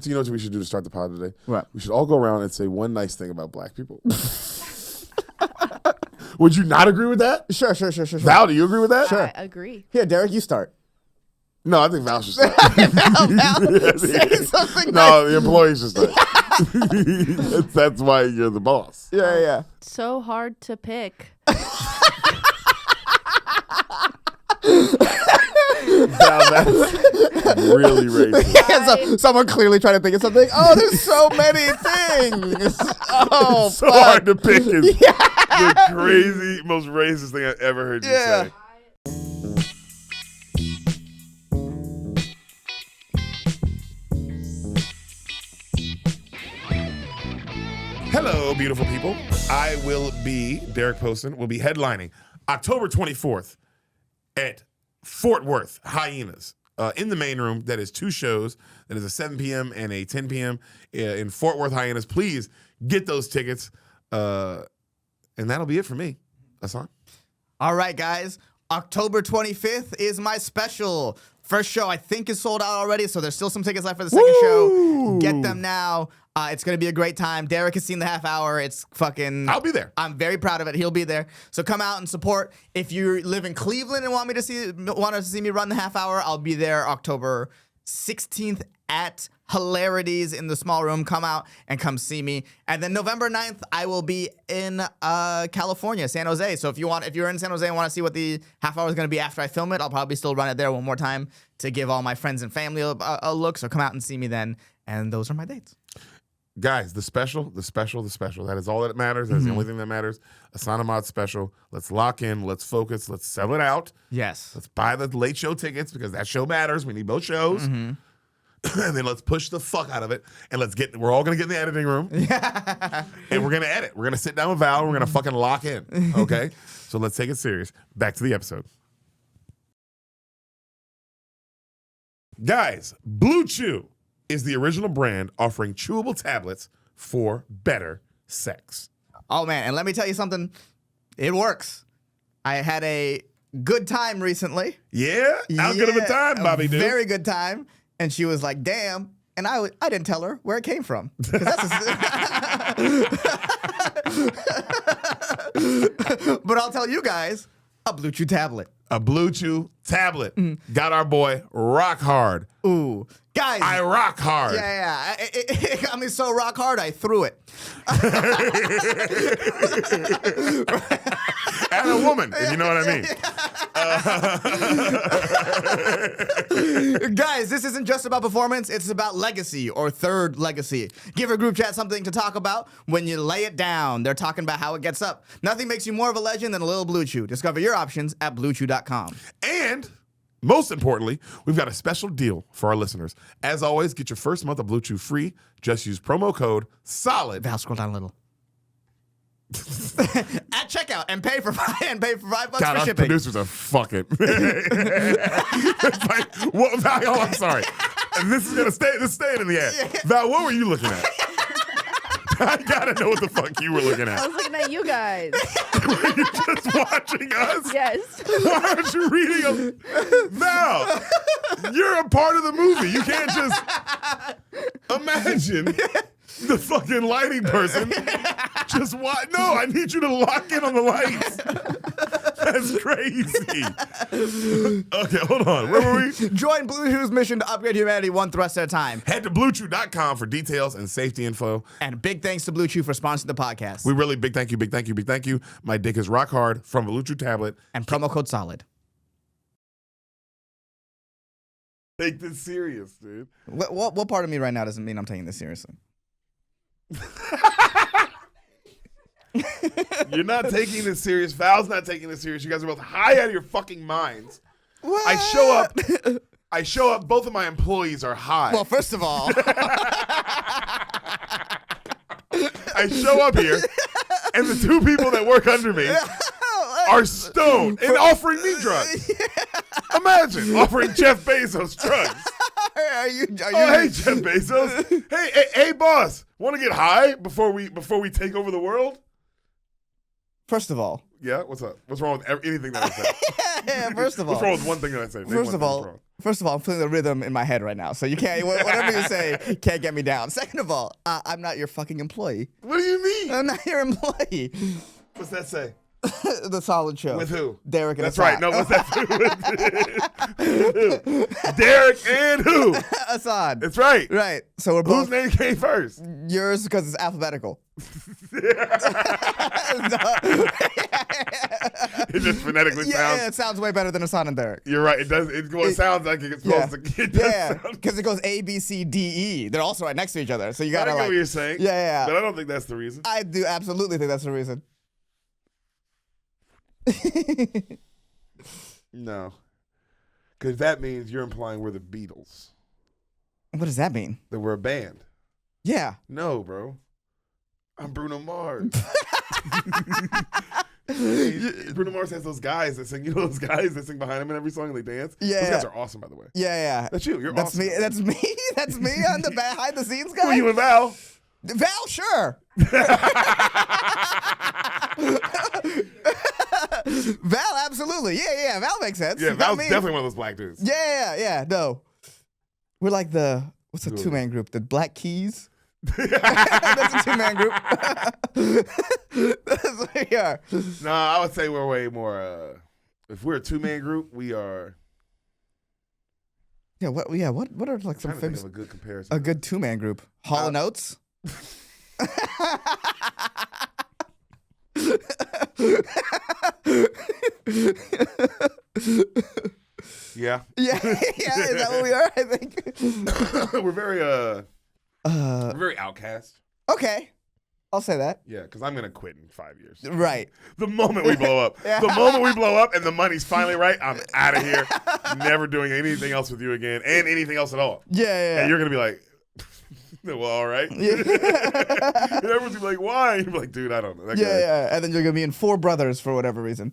So you know what we should do to start the pod today? What? We should all go around and say one nice thing about black people. Would you not agree with that? Sure. Val, do you agree with that? Sure. I agree. Here, Deric, you start. No, I think Val should start. Val, say something No, the employees should start. That's why you're the boss. Yeah. So hard to pick. Val, that's really racist. Yeah, so someone clearly trying to think of something. Oh, there's so many things. Oh, So hard to pick is the crazy, most racist thing I've ever heard you say. Hello, beautiful people. I will be, Deric Poston, will be headlining October 24th at Fort Worth Hyenas in the main room. That is 2 shows. That is a 7 p.m. and a 10 p.m. In Fort Worth Hyenas. Please get those tickets. And that'll be it for me. Ehsan? All right, guys. October 25th is my special. First show, I think, is sold out already, so there's still some tickets left for the second show. Get them now. It's going to be a great time. Deric has seen the half hour. It's fucking... I'll be there. I'm very proud of it. He'll be there. So come out and support. If you live in Cleveland and want to see me run the half hour, I'll be there October 16th at Hilarities in the small room. Come out and come see me. And then November 9th, I will be in California, San Jose. So if you're in San Jose and want to see what the half hour is going to be after I film it, I'll probably still run it there one more time to give all my friends and family a look. So come out and see me then. And those are my dates. Guys, the special. That is all that matters. That's the only thing that matters. Ehsan Ahmad special. Let's lock in. Let's focus. Let's sell it out. Yes. Let's buy the late show tickets because that show matters. We need both shows. And then let's push the fuck out of it. And we're all going to get in the editing room. And we're going to edit. We're going to sit down with Val. And we're going to fucking lock in. Okay? So let's take it serious. Back to the episode. Guys, Blue Chew is the original brand offering chewable tablets for better sex. Oh, man. And let me tell you something. It works. I had a good time recently. Yeah? How good of a time, Bobby dude? Very good time. And she was like, damn. And I didn't tell her where it came from. 'Cause that's but I'll tell you guys, a Blue Chew tablet. A Blue Chew tablet. Got our boy rock hard. Ooh. Guys. I rock hard. Yeah. It got me so rock hard, I threw it. And a woman, if you know what I mean. Guys, this isn't just about performance. It's about legacy or third legacy. Give a group chat something to talk about when you lay it down. They're talking about how it gets up. Nothing makes you more of a legend than a little Blue Chew. Discover your options at bluechew.com. And most importantly, we've got a special deal for our listeners. As always, get your first month of Blue Chew free. Just use promo code SOLID. Val, scroll down a little. At checkout and pay for $5 God, for our shipping. producers are fucking. It's like, what, Val, oh, I'm sorry. This is staying in the air. Val, what were you looking at? I gotta know what the fuck you were looking I at. was looking at you guys. Were you just watching us? Yes. Why aren't you reading Val, you're a part of the movie. You can't just imagine the fucking lighting person just watch. No, I need you to lock in on the lights. That's crazy. Okay, hold on. Where were we? Join Blue Chew's mission to upgrade humanity one thrust at a time. Head to bluechew.com for details and safety info. And big thanks to Blue Chew for sponsoring the podcast. We really big thank you. My dick is rock hard from Blue Chew tablet. And promo code SOLID. Take this serious, dude. What part of me right now doesn't mean I'm taking this seriously? You're not taking this serious. Val's not taking this serious. You guys are both high out of your fucking minds. What? I show up. Both of my employees are high. Well, first of all, I show up here, and the 2 people that work under me are stoned and offering me drugs. Imagine offering Jeff Bezos drugs. are you? Hey, Jeff Bezos. Hey, boss. Want to get high before we take over the world? First of all, Yeah. What's up? What's wrong with anything that I said? first of all, What's wrong with one thing that I said? First of all, First of all, I'm feeling the rhythm in my head right now, so you can't. Whatever you say can't get me down. Second of all, I'm not your fucking employee. What do you mean? I'm not your employee. What's that say? The Solid Show. With who? Deric and That's Ehsan. right. No, what's that? Who? Deric and who? Ahsan. That's right. Right. So we're Whose both name came first? yours because it's alphabetical. It just phonetically Yeah, sounds. it sounds way better than Ehsan and Deric. You're right. It does. It sounds like it's supposed to. It does Yeah, sound- because it goes A, B, C, D, E. They're also right next to each other, so you I gotta get like. what you're saying. Yeah. But I don't think that's the reason. I do absolutely think that's the reason. No. Because that means you're implying we're the Beatles. What does that mean? That we're a band. Yeah. No, bro. I'm Bruno Mars. Bruno Mars has those guys that sing. You know those guys that sing behind him in every song and they dance? Yeah. Those guys are awesome, by the way. Yeah. That's you. You're That's awesome. me. That's me. That's me on the behind the scenes guy. Who are you and Val? Val, sure. Val, absolutely. Yeah. Val makes sense. Yeah, Not Val's me. definitely one of those black dudes. Yeah. No. We're like what's the two-man group? The Black Keys? That's a two-man group. That's what we are. No, I would say we're way more. If we're a two-man group, we are. Yeah, what are like some I'm trying to think famous of a good comparison. a good two-man group? Hall & Oates? Yeah. Yeah, is that what we are? I think. we're very outcast. Okay, I'll say that. Yeah, because I'm gonna quit in 5 years. Right. The moment we blow up, the moment we blow up, and the money's finally right, I'm out of here. Never doing anything else with you again, and anything else at all. Yeah. And you're gonna be like, well, all right. Yeah. And everyone's gonna be like, why? And you're like, dude, I don't know. That guy. Yeah. And then you're gonna be in Four Brothers for whatever reason.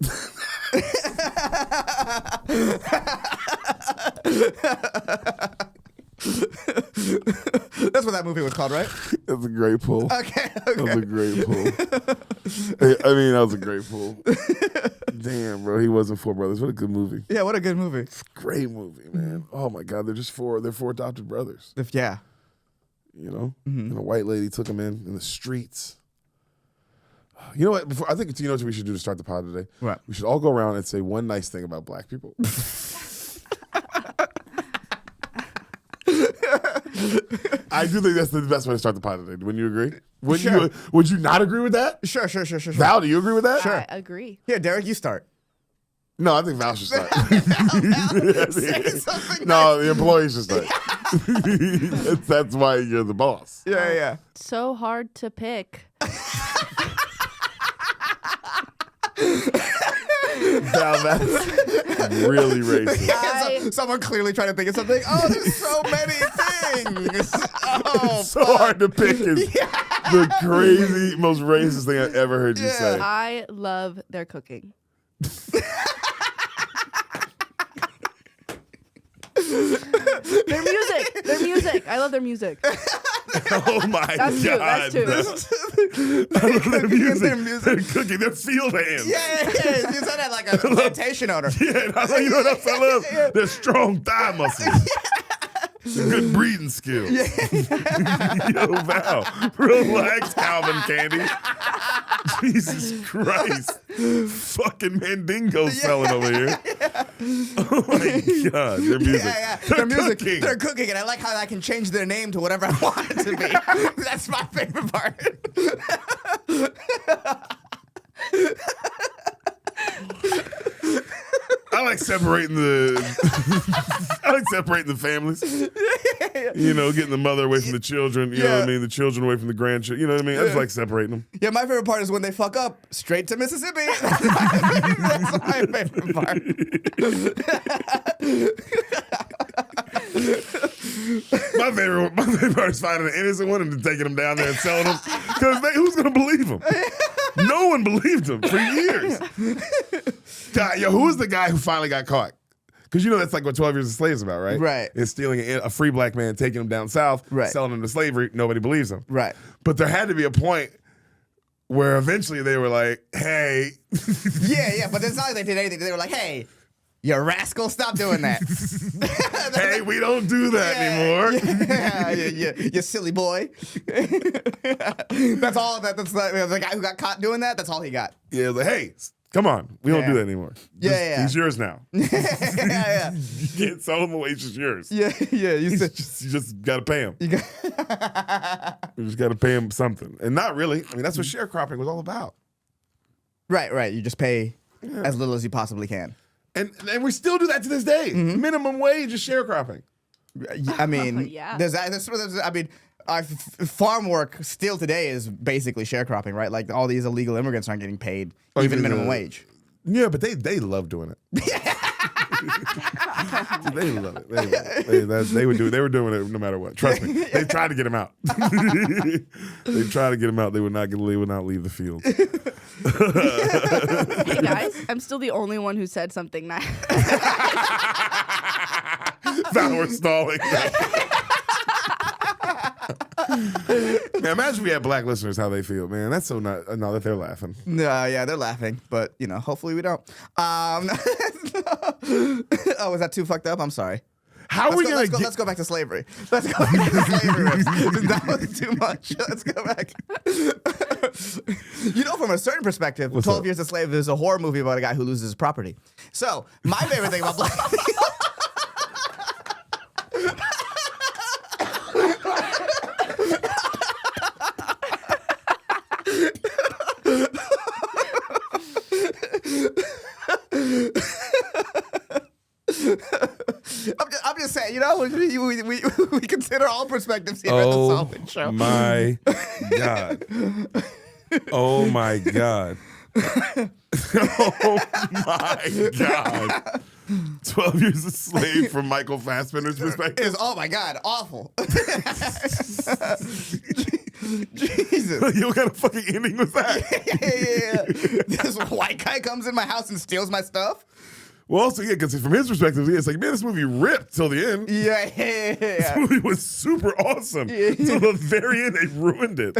That's what that movie was called, right? That's a great pull. Okay. That was a great pull. I mean, that was a great pull. Damn, bro, he wasn't Four Brothers. What a good movie. Yeah, what a good movie. Great movie, man. Oh my God, they're four adopted brothers. Yeah. You know, and a white lady took them in the streets. You know what? I think you know what we should do to start the pod today. What? We should all go around and say one nice thing about black people. I do think that's the best way to start the pod today. Wouldn't you agree? Would you not agree with that? Sure. Val, do you agree with that? Sure. I agree. Here, Deric, you start. No, I think Val should start. Say something No, the employee should start. That's why you're the boss. Yeah. So hard to pick. Val, that's really racist. Someone clearly trying to think of something. Oh, there's so many things. Oh, So hard to pick is the crazy, most racist thing I've ever heard you say. I love their cooking. Their music. I love their music. Oh my That's God. two. I love their music. They're cooking. They're field hands. Yeah. You said that like a plantation owner. Yeah, you know what else I love? They're strong thigh muscles. Good breathing skills. Yo, Val, relax, Calvin Candy. Jesus Christ. Fucking Mandingo selling over here. Oh my God. Their music. Yeah. They're Their music. cooking. They're cooking, and I like how I can change their name to whatever I want it to be. That's my favorite part. I like separating the families. You know, getting the mother away from the children. You know what I mean? The children away from the grandchildren. You know what I mean? I just like separating them. Yeah, my favorite part is when they fuck up, straight to Mississippi. That's my favorite part. My favorite part is finding an innocent one and then taking them down there and selling them. Because who's going to believe them? No one believed him for years. God, who was the guy who finally got caught? Because you know that's like what 12 Years a Slave is about, right? Right. It's stealing a free black man, taking him down south, selling him to slavery. Nobody believes him. Right. But there had to be a point where eventually they were like, hey. Yeah, but it's not like they did anything. They were like, hey, You rascal, stop doing that. Hey, we don't do that anymore. You silly boy. That's all. That's the guy who got caught doing that. That's all he got. Yeah, like, hey, come on, we don't do that anymore. He's yours now. Yeah. You can't sell him away; it's just yours. Yeah. You just got to pay him. You just got to pay him something, and not really. I mean, that's what sharecropping was all about. Right. You just pay as little as you possibly can. And we still do that to this day. Minimum wage is sharecropping. I mean, Yeah. Farm work still today is basically sharecropping, right? Like all these illegal immigrants aren't getting paid even minimum wage. Yeah, but they love doing it. They love it. They would do it. They were doing it no matter what. Trust me. They tried to get him out. They tried to get him out. They would not leave the field. Hey guys, I'm still the only one who said something nice. Now we're stalling. Man, imagine we had black listeners how they feel, man. That's so not that they're laughing. No, yeah, they're laughing, but hopefully we don't. Oh, was that too fucked up? I'm sorry. How are we gonna? Let's go back to slavery. Let's go back to slavery. That was too much. Let's go back. From a certain perspective, 12 Years a Slave is a horror movie about a guy who loses his property. So my favorite thing about black people. I'm just saying, we consider all perspectives here at the Solvent Show. My God. Oh my God. Oh my God. 12 Years a Slave from Michael Fassbender's perspective. Is, oh my God, awful. Jesus. You what kind of fucking ending was that? Yeah. This white guy comes in my house and steals my stuff. Well, also, yeah, because from his perspective, it's like, man, this movie ripped till the end. Yeah. This movie was super awesome. Till the very end, they ruined it.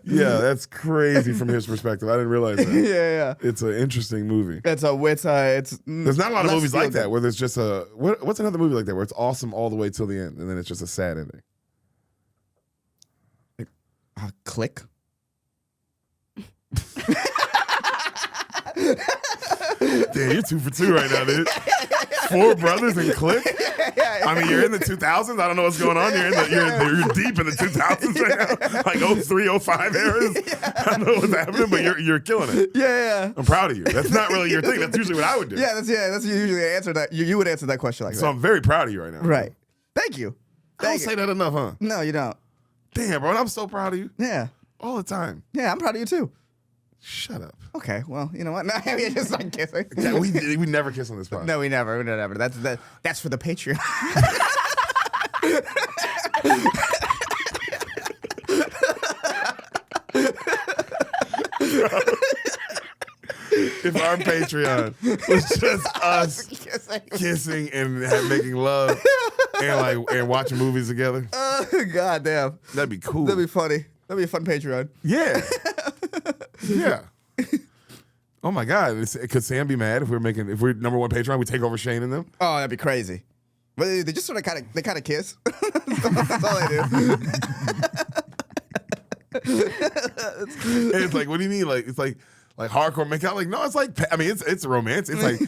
Yeah, that's crazy from his perspective. I didn't realize that. Yeah. It's an interesting movie. There's not a lot of movies like that where there's just what's another movie like that where it's awesome all the way till the end and then it's just a sad ending? Click. Damn, you're 2 for 2 right now, dude. 4 Brothers and Click. I mean, you're in the 2000s. I don't know what's going on. You're deep in the 2000s right now, like 03, 05 eras. I don't know what's happening, but you're killing it. Yeah. I'm proud of you. That's not really your thing. That's usually what I would do. That's usually the answer that you would answer that question like that. So I'm very proud of you right now. Right. Thank you. I don't say that enough, huh? No, you don't. Damn, bro. I'm so proud of you. Yeah. All the time. Yeah, I'm proud of you too. Shut up. Okay, well, you know what? No, we just like kissing. Yeah, we never kiss on this podcast. No, we never. That's for the Patreon. If our Patreon was just us kissing and making love and watching movies together, God damn, that'd be cool. That'd be funny. That'd be a fun Patreon. Yeah. Yeah. Oh my God! Could Sam be mad if we're number 1 Patreon? We take over Shane and them. Oh, that'd be crazy. But they just sort of kind of kiss. That's all they do. And it's like, what do you mean? Like it's like hardcore makeout? Like no, it's like it's romance. It's like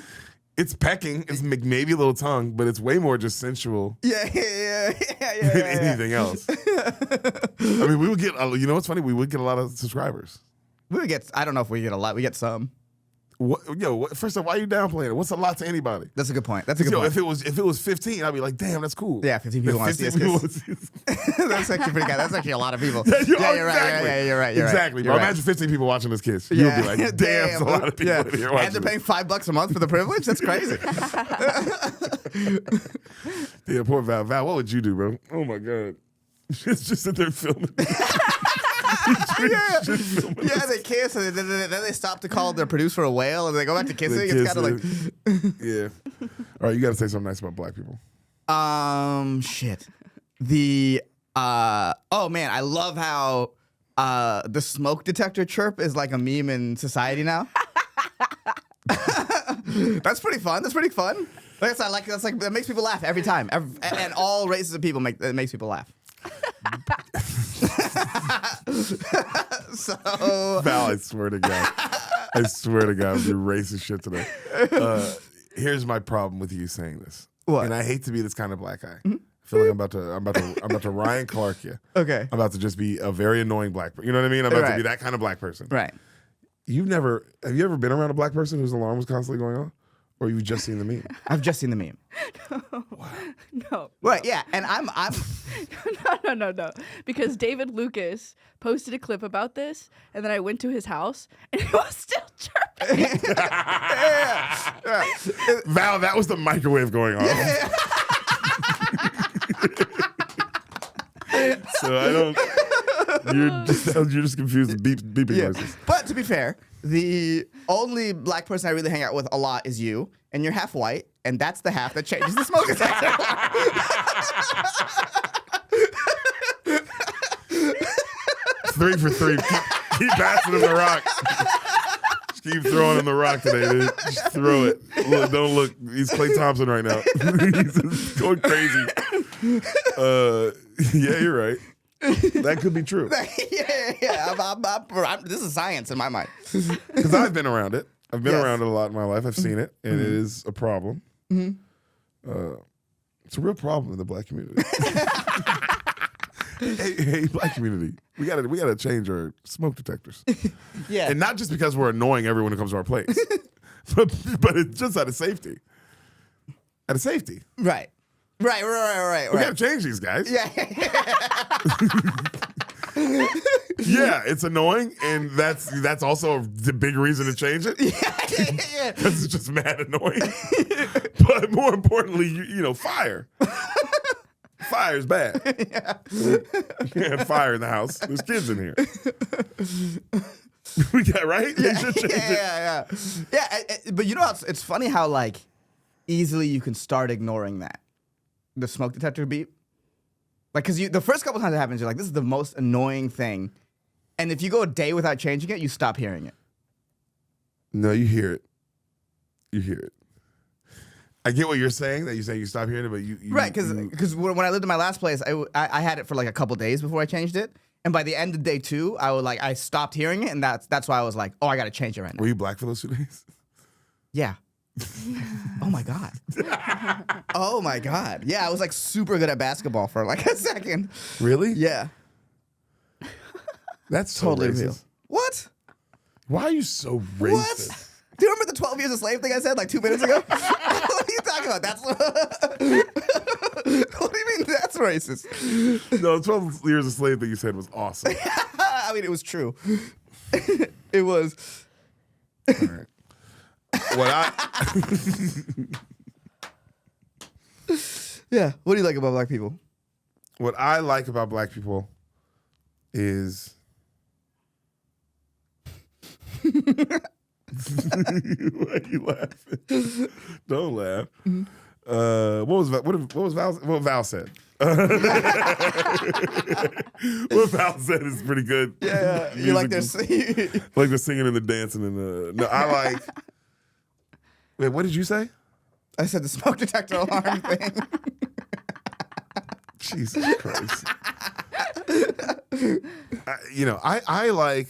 it's pecking. It's maybe a little tongue, but it's way more just sensual. Yeah. Than anything else. I mean, we would get. You know what's funny? We would get a lot of subscribers. We would get. I don't know if we get a lot. We get some. First off, why are you downplaying it? What's a lot to anybody? That's a good point. That's a good point. If it was 15, I'd be like, damn, that's cool. Yeah, 15 people want to see us. That's actually pretty good. That's actually a lot of people. Yeah, you're right. Yeah, you're right. Exactly. Bro, imagine 15 people watching this kiss. You'll be like, damn, that's a lot of people in here watching. And they're paying $5 a month for the privilege? That's crazy. Yeah, poor Val. Val, what would you do, bro? Oh my God. Just sit there filming. They kiss and then they stop to call their producer a whale and they go back to kissing. It's kind of like, yeah. All right, you got to say something nice about black people. Shit. Oh man, I love how the smoke detector chirp is like a meme in society now. That's pretty fun. That's pretty fun. That makes people laugh every time. And all races of people that makes people laugh. So Val, I swear to God, you're racist shit today. Here's my problem with you saying this. What? And I hate to be this kind of black guy. I feel like I'm about to Ryan Clark you. Okay. I'm about to just be a very annoying black person. You know what I mean? I'm about to Right. be that kind of black person. Right. Have you ever been around a black person whose alarm was constantly going on? Or you've just seen the meme? I've just seen the meme. No. Right, yeah. And I'm No. Because David Lucas posted a clip about this, and then I went to his house, and he was still chirping. Val, that was the microwave going on. So I don't. You're just confused with beeping noises. But to be fair, the only black person I really hang out with a lot is you, and you're half white, and that's the half that changes the smoke detector. 3 for 3. Keep passing him the rock. Just keep throwing him the rock today, dude. Just throw it. Look, don't look. He's Klay Thompson right now. He's just going crazy. Yeah, you're right. That could be true. This is science in my mind. Because I've been around it. I've been Yes. around it a lot in my life. I've seen it, and it is a problem. It's a real problem in the black community. hey, black community, we gotta change our smoke detectors. Yeah. And not just because we're annoying everyone who comes to our place, but it's just out of safety. Out of safety. Right. We gotta change these guys. Yeah. Yeah, it's annoying, and that's also the big reason to change it. Yeah. Because it's just mad annoying. But more importantly, you know, fire. Fire's bad. You can't have fire in the house. There's kids in here. We got right? They should change it. Yeah. But you know, it's funny how like easily you can start ignoring that. The smoke detector beep. Like, because the first couple times it happens, you're like, this is the most annoying thing. And if you go a day without changing it, you stop hearing it. No, you hear it. You hear it. I get what you're saying, that you say you stop hearing it, but you Right, because when I lived in my last place, I had it for like a couple days before I changed it. And by the end of day 2, I stopped hearing it, and that's why I was like, oh, I got to change it right now. Were you black for those 2 days? Yeah. Oh my God. Oh my God. Yeah, I was like super good at basketball for like a second. Really? Yeah. That's so Totally racist. real. What? Why are you so racist? What? Do you remember the 12 years a slave thing I said like 2 minutes ago? What are you talking about? What do you mean that's racist? No, 12 years a slave that you said was awesome. I mean, it was true. It was. All right. Yeah. What do you like about black people? What I like about black people is why are you laughing? Don't laugh. What Val said? What Val said is pretty good. Yeah. You like their like the singing and the dancing and the. No, I like. Wait, what did you say? I said the smoke detector alarm thing. Jesus Christ. I like.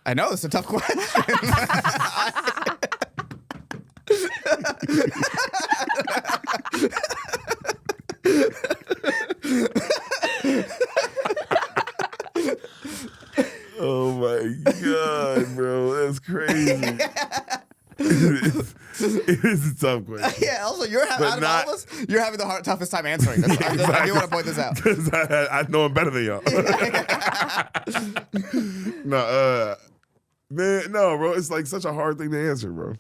I know it's a tough question. Oh my God, bro. That's crazy. It is a tough question. Yeah, also, you're having, out of all of us, you're having the toughest time answering this. I do want to point this out. Because I know him better than y'all. Man, no, bro. It's like such a hard thing to answer, bro.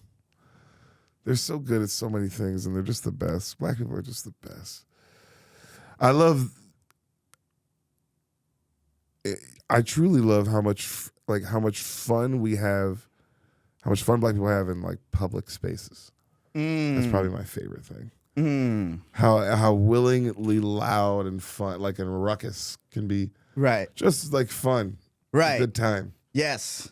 They're so good at so many things, and they're just the best. Black people are just the best. I truly love how much fun we have, how much fun black people have in like public spaces. That's probably my favorite thing. How willingly loud and fun, like and ruckus can be Right. Just like fun. Right. A good time. Yes.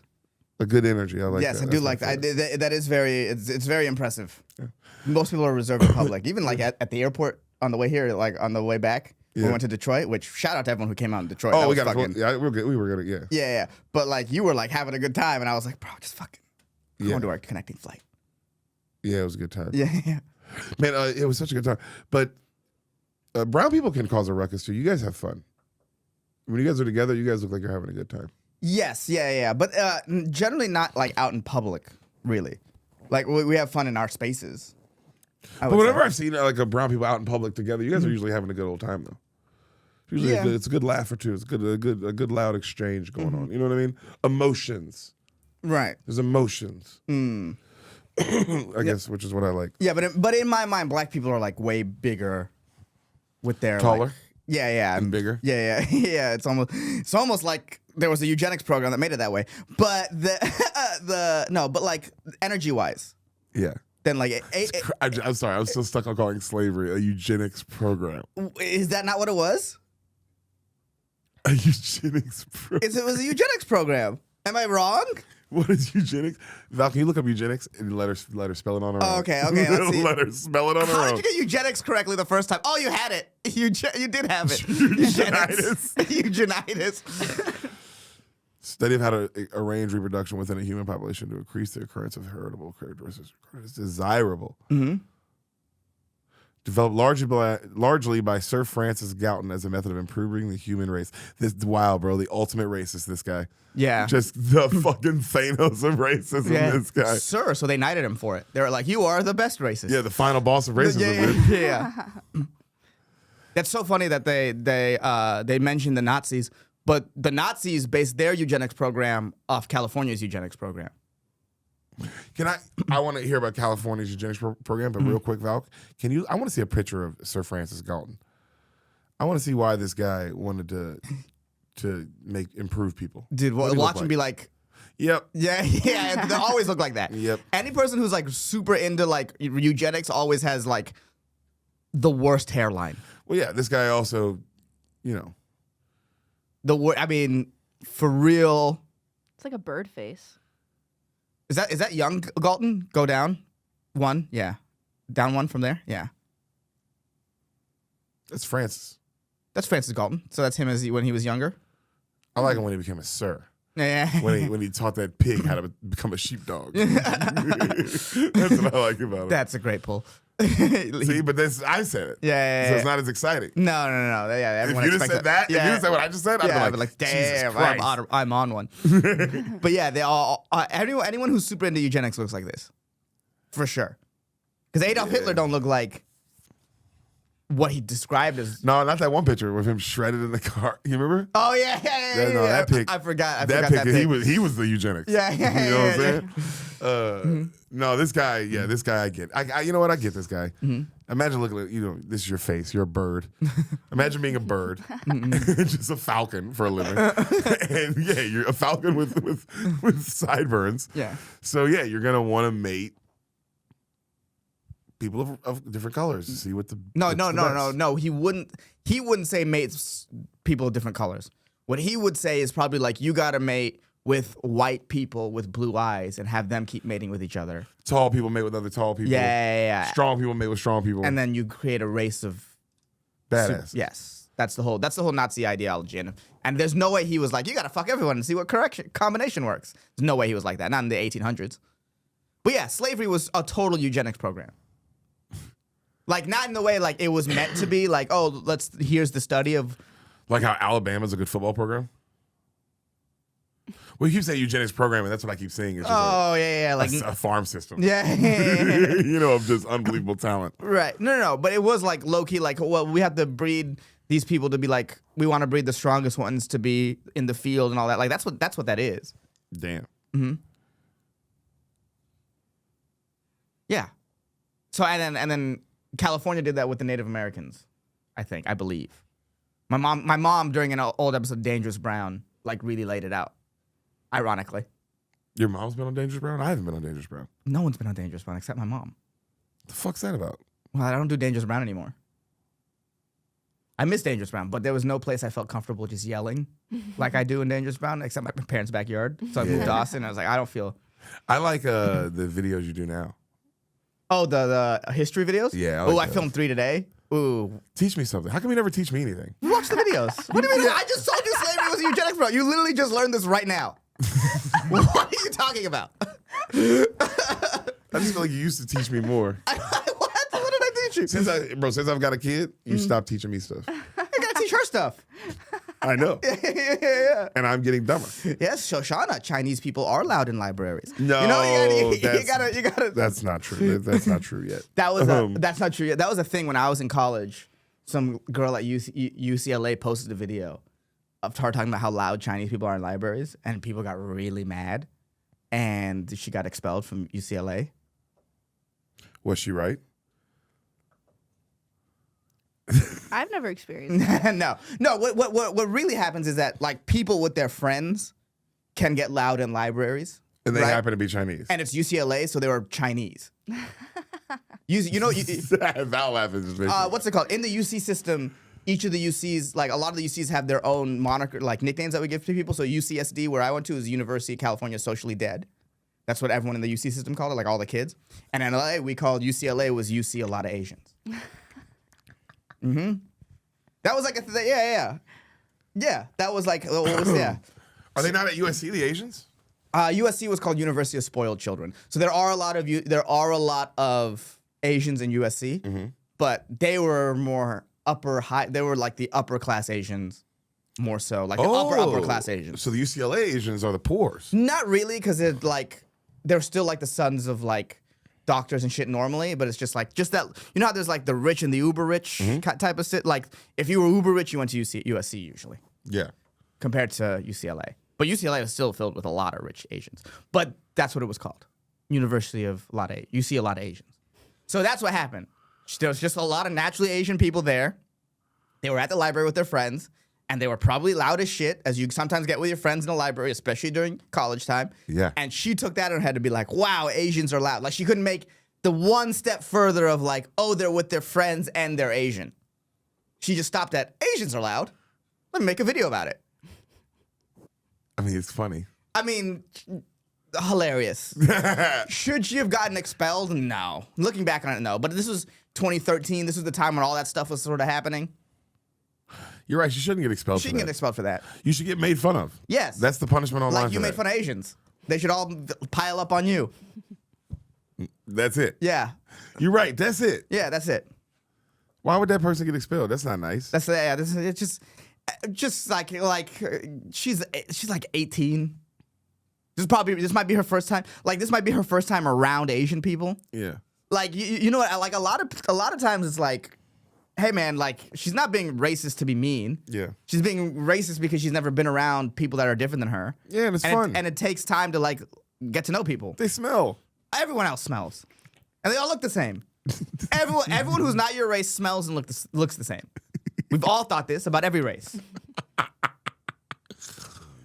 A good energy. I like Yes, that. I do That's like my that. favorite. That is it's very impressive. Yeah. Most people are reserved in public. Even like at the airport on the way here, like on the way back, we went to Detroit. Which shout out to everyone who came out in Detroit. Oh, we got fucking, yeah, we're good. We were good. Yeah. Yeah. But like you were like having a good time, and I was like, bro, just fucking go on to our connecting flight. Yeah, it was a good time. Yeah. Man, it was such a good time. But brown people can cause a ruckus too. You guys have fun. When you guys are together, you guys look like you're having a good time. Yes, yeah. But generally not like out in public, really. Like we have fun in our spaces. But whenever I've seen like a brown people out in public together, you guys are usually having a good old time though. Usually it's a good laugh or two. It's a good loud exchange going on. You know what I mean? Emotions. Right. There's emotions. I guess, which is what I like. Yeah, but in my mind, black people are like way bigger with their taller. Like, yeah, and bigger. Yeah. It's almost like there was a eugenics program that made it that way. But but like energy wise, yeah. Then like I'm sorry, I'm still stuck on calling slavery a eugenics program. Is that not what it was? A eugenics program. It was a eugenics program. Am I wrong? What is eugenics? Val, can you look up eugenics and let her spell it on her own? Okay. Let's see. Let her spell it on her own. How did you get eugenics correctly the first time? Oh, you had it. You did have it. Eugenitis. Eugenitis. Study of how to arrange reproduction within a human population to increase the occurrence of heritable characteristics. It's desirable. Developed largely by Sir Francis Galton as a method of improving the human race. Wow, bro, the ultimate racist, this guy. Yeah. Just the fucking Thanos of racism, this guy. Sir, so they knighted him for it. They were like, you are the best racist. Yeah, the final boss of racism. Yeah. That's so funny that they mentioned the Nazis, but the Nazis based their eugenics program off California's eugenics program. I want to hear about California's eugenics program, but real quick, Val, I want to see a picture of Sir Francis Galton. I want to see why this guy wanted to improve people. Dude, watch him be like, yep. Yeah, they always look like that. Yep. Any person who's like super into like eugenics always has like the worst hairline. Well, yeah, this guy also, I mean, for real. It's like a bird face. Is that young Galton? Go down one, yeah. Down one from there, yeah. That's Francis. That's Francis Galton. So that's him when he was younger. I like him when he became a sir. Yeah. When he taught that pig how to become a sheepdog. That's what I like about him. That's a great pull. See, but I said it. Yeah. So it's not as exciting. No. Yeah, if you just said that, if you just said what I just said, I'd be like, damn, I'm on one. But yeah, they all anyone who's super into eugenics looks like this, for sure. Because Adolf Hitler don't look like what he described as. No, not that one picture with him shredded in the car. You remember? Oh yeah. No, that pic. I forgot that picture. He was the eugenics. Yeah. You know what I'm saying? No, this guy. Yeah, this guy. I get. You know what? I get this guy. Imagine looking at this is your face. You're a bird. Imagine being a bird, just a falcon for a living, and yeah, you're a falcon with sideburns. Yeah. So yeah, you're gonna want to mate people of different colors to see what the no. He wouldn't say mates people of different colors. What he would say is probably like you gotta mate with white people with blue eyes and have them keep mating with each other. Tall people mate with other tall people. Yeah. Strong people mate with strong people. And then you create a race of badass. Yes. That's the whole Nazi ideology. And there's no way he was like, you gotta fuck everyone and see what combination works. There's no way he was like that. Not in the 1800s. But yeah, slavery was a total eugenics program. Like, not in the way like it was meant to be, like, oh, here's the study of. Like how Alabama's a good football program? Well, you keep saying eugenics program, and that's what I keep saying. It's just like a farm system. Yeah. Of just unbelievable talent. Right. No. But it was like low key, like, well, we have to breed these people to be like, we want to breed the strongest ones to be in the field and all that. Like, that's what that is. Damn. Mm-hmm. Yeah. So and then California did that with the Native Americans, I believe. My mom during an old episode of Dangerous Brown like really laid it out. Ironically. Your mom's been on Dangerous Brown? I haven't been on Dangerous Brown. No one's been on Dangerous Brown except my mom. The fuck's that about? Well, I don't do Dangerous Brown anymore. I miss Dangerous Brown, but there was no place I felt comfortable just yelling like I do in Dangerous Brown, except my parents' backyard. So I moved to Austin. I was like, I don't feel. I like the videos you do now. Oh, the history videos? Yeah. I filmed 3 today. Ooh. Teach me something. How come you never teach me anything? Watch the videos. What do you mean? I just told you slavery was a eugenics, bro. You literally just learned this right now. What are you talking about? I just feel like you used to teach me more. What did I teach you? Since I've got a kid, you stopped teaching me stuff. I gotta teach her stuff. I know. Yeah. And I'm getting dumber. Yes, Shoshana, Chinese people are loud in libraries. No, you know, you gotta. That's not true. That's not true yet. That's not true yet. That was a thing when I was in college. Some girl at UCLA posted a video of her talking about how loud Chinese people are in libraries, and people got really mad, and she got expelled from UCLA. Was she right? I've never experienced that. No. What really happens is that like people with their friends can get loud in libraries, And they right? happen to be Chinese. And it's UCLA, so they were Chinese. You know, that happens. what's it called? In the UC system, each of the UCs, like a lot of the UCs have their own moniker, like nicknames that we give to people. So UCSD, where I went to, is University of California Socially Dead. That's what everyone in the UC system called it, like all the kids. And in LA, we called UCLA was UC a lot of Asians. That was like yeah. That was like what was Are they not at USC, the Asians? USC was called University of Spoiled Children. So there are a lot of Asians in USC, but they were more high. They were like the upper class Asians, more so like the upper class Asians. So the UCLA Asians are the poors. Not really, because they're still like the sons of like doctors and shit normally, but it's just that, you know how there's like the rich and the uber rich type of shit. Like if you were uber rich, you went to USC usually. Yeah. Compared to UCLA. But UCLA was still filled with a lot of rich Asians. But that's what it was called. University of UC a lot of Asians. So that's what happened. There was just a lot of naturally Asian people there. They were at the library with their friends, and they were probably loud as shit, as you sometimes get with your friends in the library, especially during college time. Yeah. And she took that in her head to be like, wow, Asians are loud. Like she couldn't make the one step further of like, oh, they're with their friends and they're Asian. She just stopped at Asians are loud. Let me make a video about it. I mean, it's funny. I mean, hilarious. Should she have gotten expelled? No. Looking back on it, no. But this was 2013. This was the time when all that stuff was sort of happening. You're right. She shouldn't get expelled She for can that. get expelled for that. You should get made fun of. Yes. That's the punishment online. Like you made fun of Asians. They should all pile up on you. That's it. Yeah. You're right. That's it. Yeah, that's it. Why would that person get expelled? That's not nice. That's yeah. It's just like she's like 18. This might be her first time. Like this might be her first time around Asian people. Yeah. Like you know what? Like a lot of times it's like, hey man, like she's not being racist to be mean. Yeah. She's being racist because she's never been around people that are different than her. Yeah, and it's fun. And it takes time to like get to know people. They smell. Everyone else smells, and they all look the same. Everyone who's not your race smells and looks the same. We've all thought this about every race.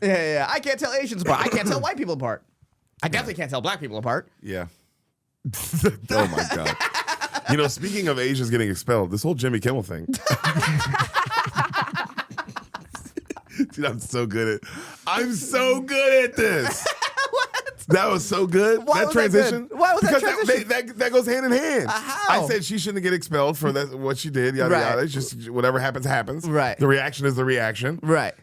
Yeah. I can't tell Asians apart. I can't tell white people apart. I definitely can't tell black people apart. Yeah. Oh my God. You know, speaking of Asians getting expelled, this whole Jimmy Kimmel thing. Dude, I'm so good at this. What? That was so good. Why that was that transition. good? Why was that because transition? that goes hand in hand. How? I said she shouldn't get expelled for what she did. Yada Right. yada. It's just whatever happens, happens. Right. The reaction is the reaction. Right.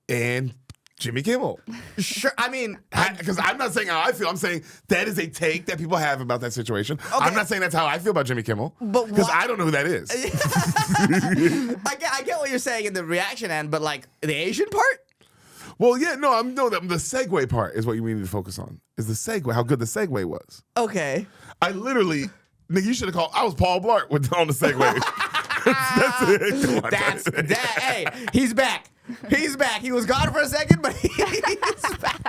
And Jimmy Kimmel. Sure. I mean, Because I'm not saying how I feel. I'm saying that is a take that people have about that situation. I'm not saying that's how I feel about Jimmy Kimmel. But because why- I don't know who that is. I get what you're saying in the reaction end, but like the Asian part. Well, yeah, the segue part is what you need to focus on. Is the segue, how good the segue was. Okay. I literally, nigga, you should have called, I was Paul Blart on the segue. That's it. Come on, Hey, he's back. He's back. He was gone for a second, but he's back.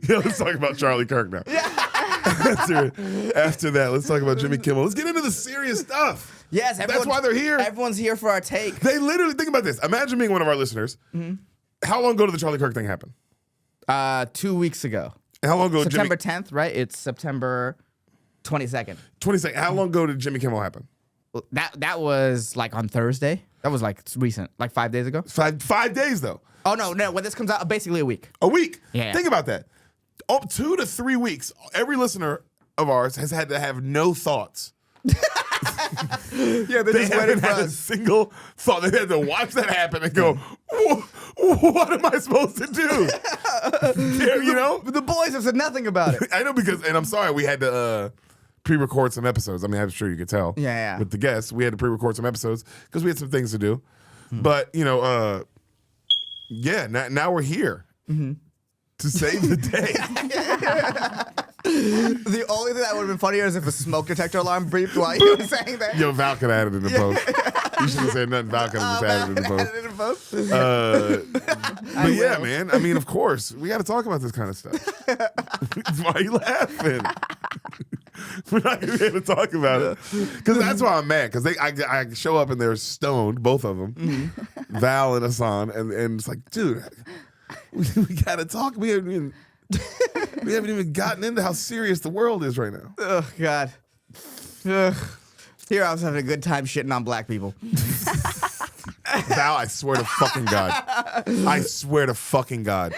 Yeah, let's talk about Charlie Kirk now. Yeah. After that, let's talk about Jimmy Kimmel. Let's get into the serious stuff. Yes, That's why they're here. Everyone's here for our take. They literally, think about this. Imagine being one of our listeners. How long ago did the Charlie Kirk thing happen? 2 weeks ago. And how long ago did September 10th, right? It's September 22nd. 22nd. How long ago did Jimmy Kimmel happen? Well, that was like on Thursday. That was like recent, like 5 days ago. 5 days though. Oh no! When this comes out, basically a week. A week. Yeah. Think about that. 2 to 3 weeks. Every listener of ours has had to have no thoughts. Yeah, They haven't had a single thought. They had to watch that happen and go, what am I supposed to do? Yeah, you know? The boys have said nothing about it. I know and I'm sorry, we had to pre-record some episodes. I mean, I'm sure you could tell. Yeah. With the guests, we had to pre-record some episodes because we had some things to do. But, you know, now we're here to save the day. The only thing that would have been funnier is if a smoke detector alarm beeped while you were saying that. Yo, Val could add it in the post. You should have said nothing. Val could have just added it in the post. But yeah, man. I mean, of course, we got to talk about this kind of stuff. Why are you laughing? We're not going to be able to talk about it. Because that's why I'm mad. Because I show up and they're stoned, both of them, Val and Ehsan, and it's like, dude, we got to talk. We haven't even gotten into how serious the world is right now. Oh, God. Ugh. Here I was having a good time shitting on black people. Val, I swear to fucking God. I swear to fucking God.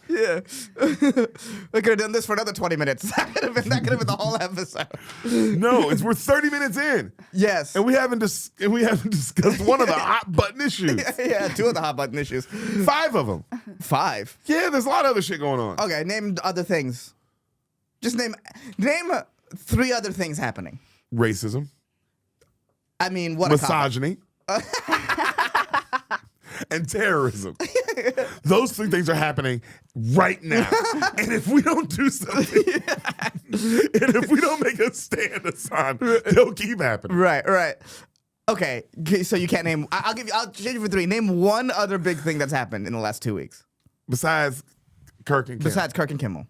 Yeah. We could have done this for another 20 minutes. That could have been the whole episode. No, we're 30 minutes in. Yes. And we haven't discussed one of the hot button issues. Yeah, 2 of the hot button issues. 5 of them. 5. Yeah, there's a lot of other shit going on. Okay, name other things. Just name 3 other things happening. Racism. I mean, what misogyny. And terrorism. Those 3 things are happening right now. And if we don't do something, and if we don't make a stand, Ehsan, they'll keep happening. Right. Okay, so you can't name. I'll change it for 3. Name one other big thing that's happened in the last 2 weeks. Besides Kirk and Kimmel. Besides Kirk and Kimmel.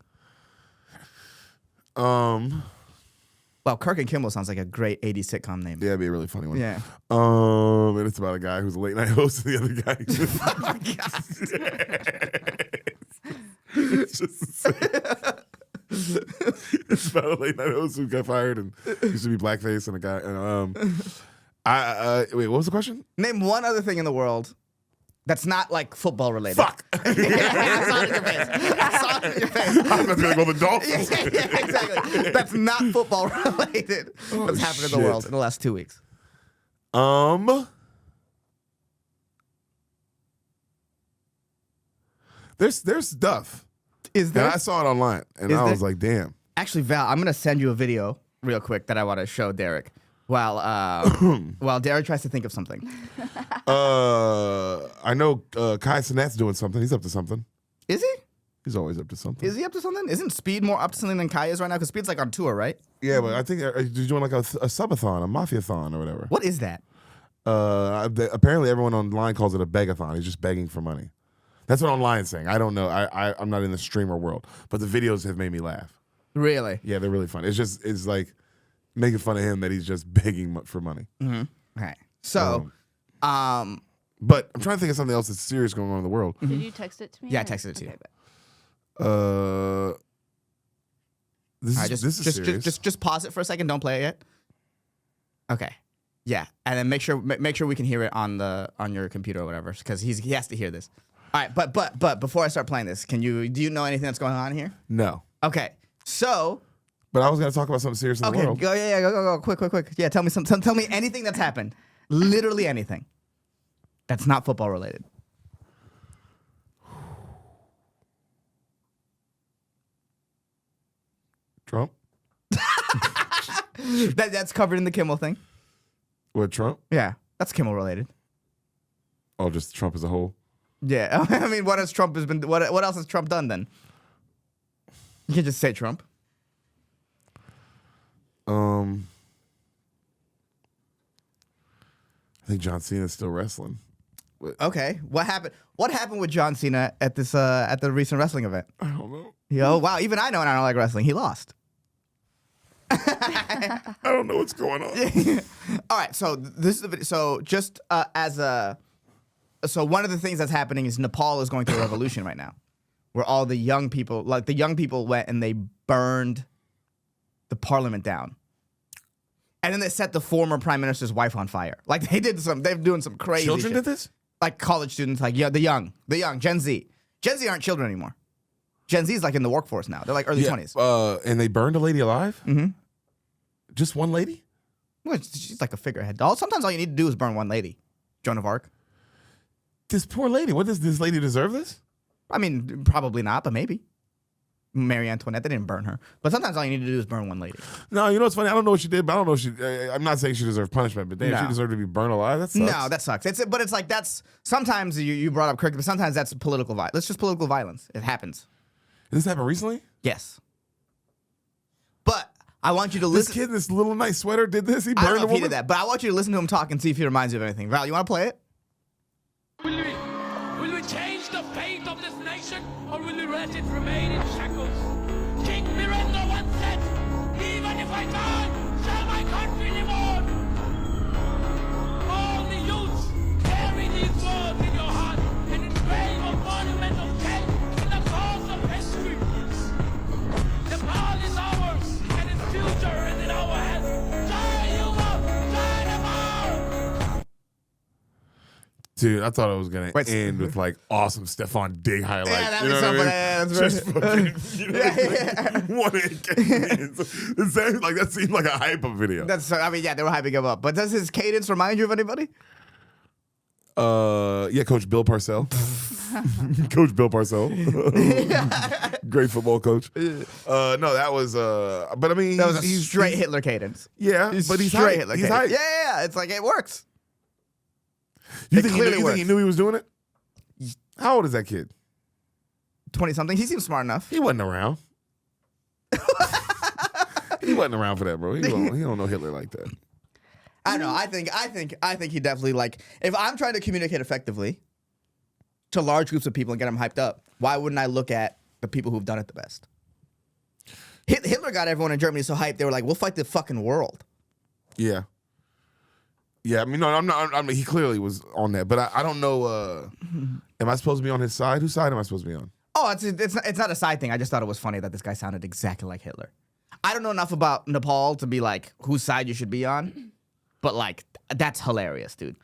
Well, Kirk and Kimmel sounds like a great 80s sitcom name. Yeah, it'd be a really funny one. Yeah. And it's about a guy who's a late night host and the other guy. It's just it's about a late night host who got fired and used to be blackface and a guy. And wait, what was the question? Name one other thing in the world that's not like football related. Fuck. I saw it in your face. I'm not gonna go the Dolphins. Yeah, exactly. That's not football related. What's happened in the world in the last 2 weeks? There's stuff. Is there? And I saw it online, and I was like, damn. Actually, Val, I'm gonna send you a video real quick that I want to show Deric while Deric tries to think of something. I know Kai Cenat's doing something. He's up to something. Is he? He's always up to something. Is he up to something? Isn't Speed more up to something than Kai is right now? Because Speed's like on tour, right? Yeah, but I think he's doing like a subathon, a mafiathon or whatever. What is that? Apparently everyone online calls it a begathon. He's just begging for money. That's what online's saying. I don't know. I'm not in the streamer world, but the videos have made me laugh. Really? Yeah, they're really fun. It's like making fun of him that he's just begging for money. Mm-hmm. Okay. So, but I'm trying to think of something else that's serious going on in the world. Did you text it to me? Yeah, I texted it to you. Okay, This is serious. Just pause it for a second. Don't play it yet. Okay. Yeah, and then make sure we can hear it on your computer or whatever, because he has to hear this. All right, but before I start playing this, do you know anything that's going on here? No. Okay, so. But I was going to talk about something serious in the world. Okay, go, quick. Yeah, tell me tell me anything that's happened. Literally anything. That's not football related. Trump? That's covered in the Kimmel thing. What, Trump? Yeah, that's Kimmel related. Oh, just Trump as a whole? Yeah, I mean, what else has Trump done then? You can just say Trump. I think John Cena's still wrestling. Okay, what happened? What happened with John Cena at this at the recent wrestling event? I don't know. Yo, wow! Even I know, and I don't like wrestling. He lost. I don't know what's going on. All right, so this is the video. So just so one of the things that's happening is Nepal is going through a revolution right now, where all the young people went and they burned the parliament down. And then they set the former prime minister's wife on fire. Like they're doing some crazy Children shit. did this? Like college students, like the young, Gen Z. Gen Z aren't children anymore. Gen Z is like in the workforce now. They're like early 20s. And they burned a lady alive? Mm-hmm. Just one lady? Well, she's like a figurehead doll. Sometimes all you need to do is burn one lady. Joan of Arc. This poor lady. What does this lady deserve this? I mean, probably not, but maybe. Marie Antoinette, they didn't burn her. But sometimes all you need to do is burn one lady. No, you know what's funny? I don't know what she did, but I don't know if she. I'm not saying she deserved punishment, but damn, she deserved to be burned alive. That sucks. No, that sucks. But it's like that's sometimes you brought up Kirk, but sometimes that's political violence. It's just political violence. It happens. Did this happen recently? Yes. But I want you to This listen. kid in this little nice sweater did this? He I burned don't a know if he woman? did that, but I want you to listen to him talk and see if he reminds you of anything. Val, you want to play it? Will we change the fate of this nation, or will we let it remain in shackles? King Miranda once said, even if I die, shall my country live on? All the youths, carry these words in your heart and engrave a monument of change in the cause of history. Nepal is ours, and its future is in our hands. Jai Yuva, Jai Nepal! Dude, I thought it was gonna Wait, end with like awesome Stefan Dig highlights. Yeah, that'd you be know so what I funny. mean? Yeah, that's Just right. fucking, you know, one that seemed like a hype up video. Yeah, they were hyping him up. But does his cadence remind you of anybody? Yeah, Coach Bill Parcell. Coach Bill Parcell. Great football coach. No, that was but I mean That was a he's straight Hitler cadence. Yeah, but he's straight hype. Hitler He's cadence. hype. Yeah. It's like it works. You It think clearly he works. knew he was doing it? How old is that kid? 20-something. He seems smart enough. He wasn't around. He wasn't around for that, bro. He don't know Hitler like that. I don't know. I think he definitely like. If I'm trying to communicate effectively to large groups of people and get them hyped up, why wouldn't I look at the people who've done it the best? Hitler got everyone in Germany so hyped they were like, "We'll fight the fucking world." Yeah. Yeah, I mean, no, I'm not. I mean, he clearly was on that, but I don't know. Am I supposed to be on his side? Whose side am I supposed to be on? Oh, it's not a side thing. I just thought it was funny that this guy sounded exactly like Hitler. I don't know enough about Nepal to be like whose side you should be on, but like that's hilarious, dude.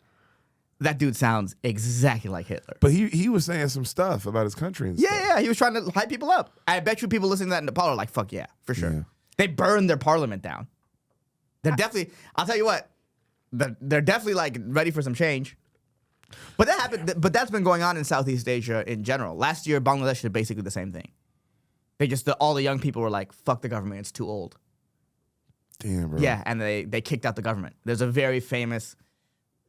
That dude sounds exactly like Hitler. But he was saying some stuff about his country and stuff. Yeah, he was trying to hype people up. I bet you people listening to that in Nepal are like, fuck yeah, for sure. Yeah. They burned their parliament down. They're definitely, I'll tell you what, they're definitely like ready for some change. But that happened, but that's been going on in Southeast Asia in general. Last year, Bangladesh did basically the same thing. All the young people were like, fuck the government, it's too old. Damn, bro. Yeah, and they kicked out the government. There's a very famous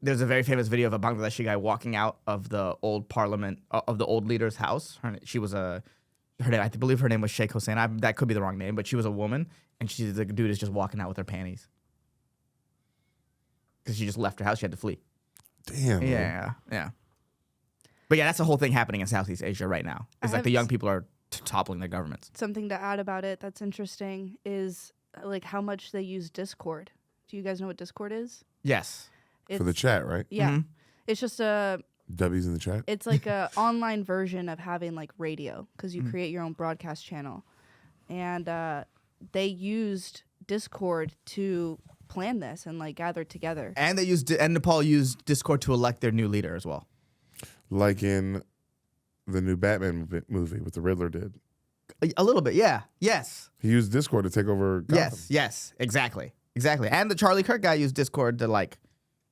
video of a Bangladeshi guy walking out of the old parliament of the old leader's house. I believe her name was Sheikh Hussein. That could be the wrong name, but she was a woman, and the dude is just walking out with her panties because she just left her house. She had to flee. Damn. Bro. Yeah. But yeah, that's the whole thing happening in Southeast Asia right now. It's like the young people are toppling their governments. Something to add about it that's interesting is like how much they use Discord. Do you guys know what Discord is? Yes. For the chat, right? Yeah. Mm-hmm. It's just W's in the chat. it's like a online version of having like radio because you create your own broadcast channel. And they used Discord to plan this and like gather together. And Nepal used Discord to elect their new leader as well. Like in the new Batman movie, what the Riddler did. A little bit, yeah. Yes. He used Discord to take over Gotham. Yes. Exactly. And the Charlie Kirk guy used Discord to like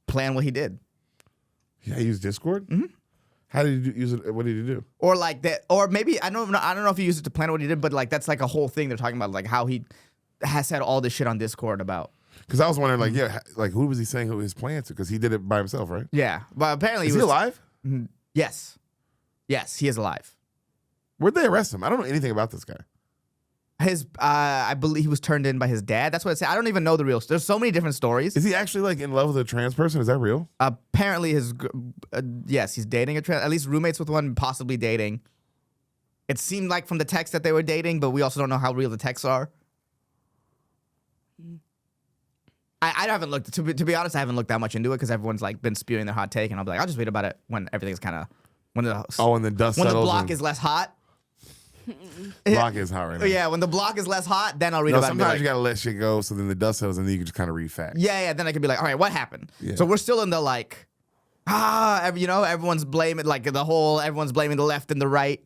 plan what he did. Yeah, he used Discord? Mm-hmm. How did he use it? What did he do? Or like that, or maybe I don't know if he used it to plan what he did, but like that's like a whole thing they're talking about, like how he has said all this shit on Discord about. Because I was wondering, like, yeah, like who was he saying who his plan to? Because he did it by himself, right? Yeah, but apparently Is he alive? Yes, he is alive. Where'd they arrest him? I don't know anything about this guy. I believe he was turned in by his dad. That's what it said. I don't even know the real. There's so many different stories. Is he actually like in love with a trans person? Is that real? Apparently, yes, he's dating at least roommates with one, possibly dating. It seemed like from the text that they were dating, but we also don't know how real the texts are. I haven't looked to be honest. I haven't looked that much into it because everyone's like been spewing their hot take, and I'll be like, I'll just read about it when everything's kind of when the and then dust when the settles block and- is less hot. Block is hot right now. Yeah, when the block is less hot, then I'll read No, about it. and be sometimes like, you gotta let shit go, so then the dust settles, and then you can just kind of read facts. yeah, then I can be like, all right, what happened? Yeah. So we're still in the like, everyone's blaming everyone's blaming the left and the right.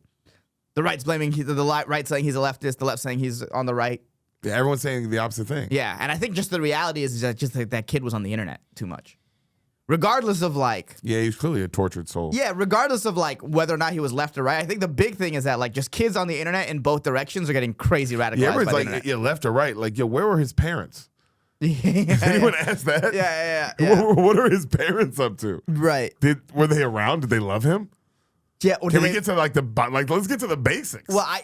The right's blaming the right saying he's a leftist, the left saying he's on the right. Yeah, everyone's saying the opposite thing. Yeah, and I think just the reality is that that kid was on the internet too much. Regardless of like, Yeah, he's clearly a tortured soul. yeah, regardless of like whether or not he was left or right, I think the big thing is that like just kids on the internet in both directions are getting crazy radicalized. Yeah, by everyone's the like, internet. yeah, left or right. Like, yo, where were his parents? yeah, Anyone ask that? yeah. What are his parents up to? Right. Were they around? Did they love him? Yeah. Or Can do we they- get to let's get to the basics Well, I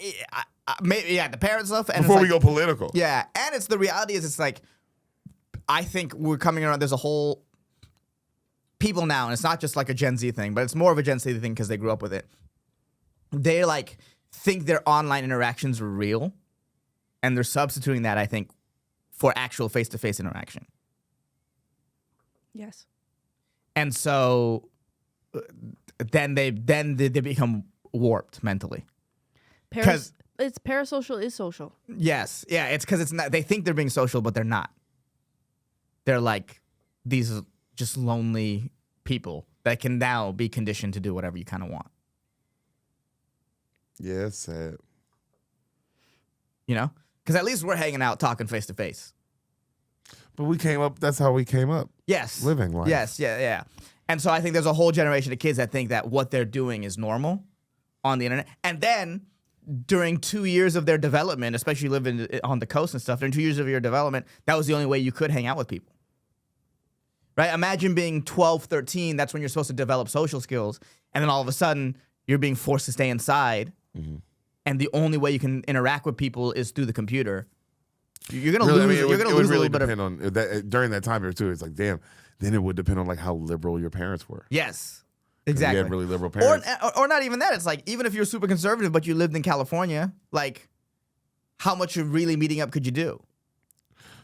maybe the parent stuff and before it's we go like, political. Yeah, and it's the reality is it's like I think we're coming around. There's a whole people now, and it's not just like a Gen Z thing, but it's more of a Gen Z thing because they grew up with it. They like think their online interactions are real, and they're substituting that, I think, for actual face-to-face interaction. Yes. And so then they become warped mentally. It's parasocial is social. Yes, yeah, it's because it's not. They think they're being social, but they're not. They're like these just lonely people that can now be conditioned to do whatever you kind of want. Yeah, it's sad. You know, because at least we're hanging out, talking face to face. But we came up. That's how we came up. Yes, Living life. Yes, yeah. And so I think there's a whole generation of kids that think that what they're doing is normal on the internet, and then during 2 years of their development, especially living on the coast and stuff, during 2 years of your development, that was the only way you could hang out with people. Right? Imagine being 12, 13, that's when you're supposed to develop social skills, and then all of a sudden, you're being forced to stay inside, and the only way you can interact with people is through the computer. You're gonna lose. You're gonna lose a little bit of. Depend on that during that time period too. It's like, damn. Then it would depend on like how liberal your parents were. Yes, You exactly. had really liberal parents. Or not even that. It's like even if you're super conservative, but you lived in California, like how much of really meeting up could you do?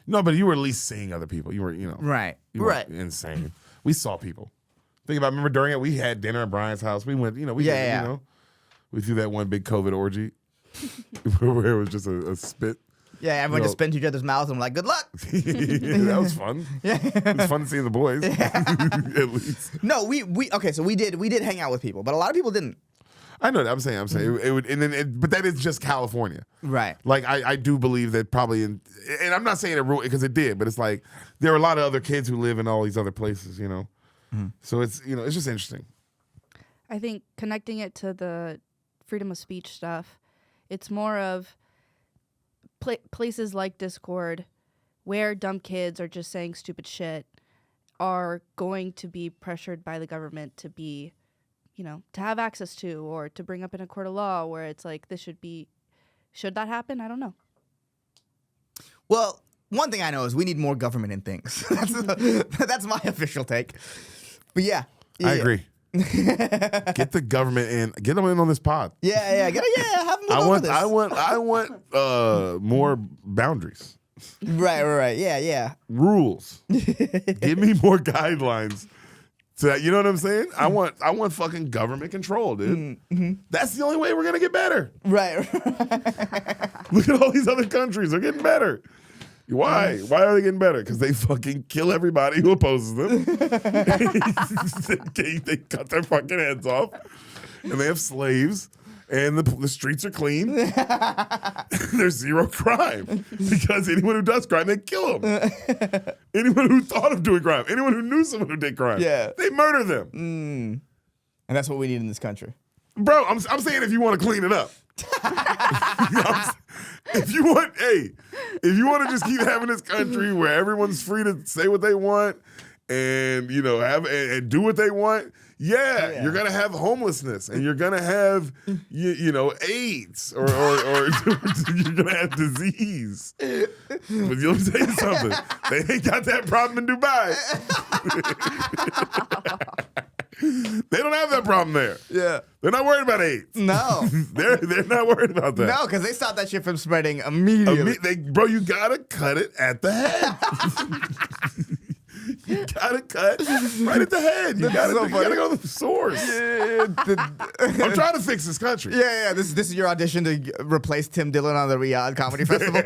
No, but you were at least seeing other people. You were, you know, Right. you weren't insane. We saw people. Think about. Remember during it, we had dinner at Brian's house. We went, you know, we did, Yeah. you know, we threw that one big COVID orgy where it was just a spit. Yeah, everyone You just know- spit to each other's mouth and we're like, good luck. That was fun. Yeah. It was fun to see the boys. At least. No, we okay, so we did hang out with people, but a lot of people didn't. I know that. I'm saying it would, and then but that is just California. Right. Like I do believe that probably and I'm not saying it because it did, but it's like there are a lot of other kids who live in all these other places, you know. So it's it's just interesting. I think connecting it to the freedom of speech stuff, it's more of places like Discord where dumb kids are just saying stupid shit are going to be pressured by the government to be, you know, to have access to or to bring up in a court of law where it's like this should that happen? I don't know. Well, one thing I know is we need more government in things. That's my official take. But yeah. I agree. Get the government in. Get them in on this pod. Yeah. Have them look over this. I want more boundaries, Right. Yeah. rules. Give me more guidelines. So that, you know what I'm saying? I want fucking government control, dude. That's the only way we're gonna get better. Right. Look at all these other countries; they're getting better. Why? Why are they getting better? Because they fucking kill everybody who opposes them. They cut their fucking heads off, and they have slaves, and the streets are clean. There's zero crime because anyone who does crime, they kill them. Anyone who thought of doing crime, anyone who knew someone who did crime, Yeah. they murder them. And that's what we need in this country. Bro, I'm saying if you want to clean it up. If you want to just keep having this country where everyone's free to say what they want and have and do what they want, you're gonna have homelessness and you're gonna have AIDS or you're gonna have disease. But let me tell you something, they ain't got that problem in Dubai. They don't have that problem there. Yeah. They're not worried about AIDS. No. They're not worried about that. No, because they stopped that shit from spreading immediately. Bro, you gotta cut it at the head. You gotta cut right at the head. You gotta go to the source. I'm trying to fix this country. Yeah. This is your audition to replace Tim Dillon on the Riyadh Comedy Festival.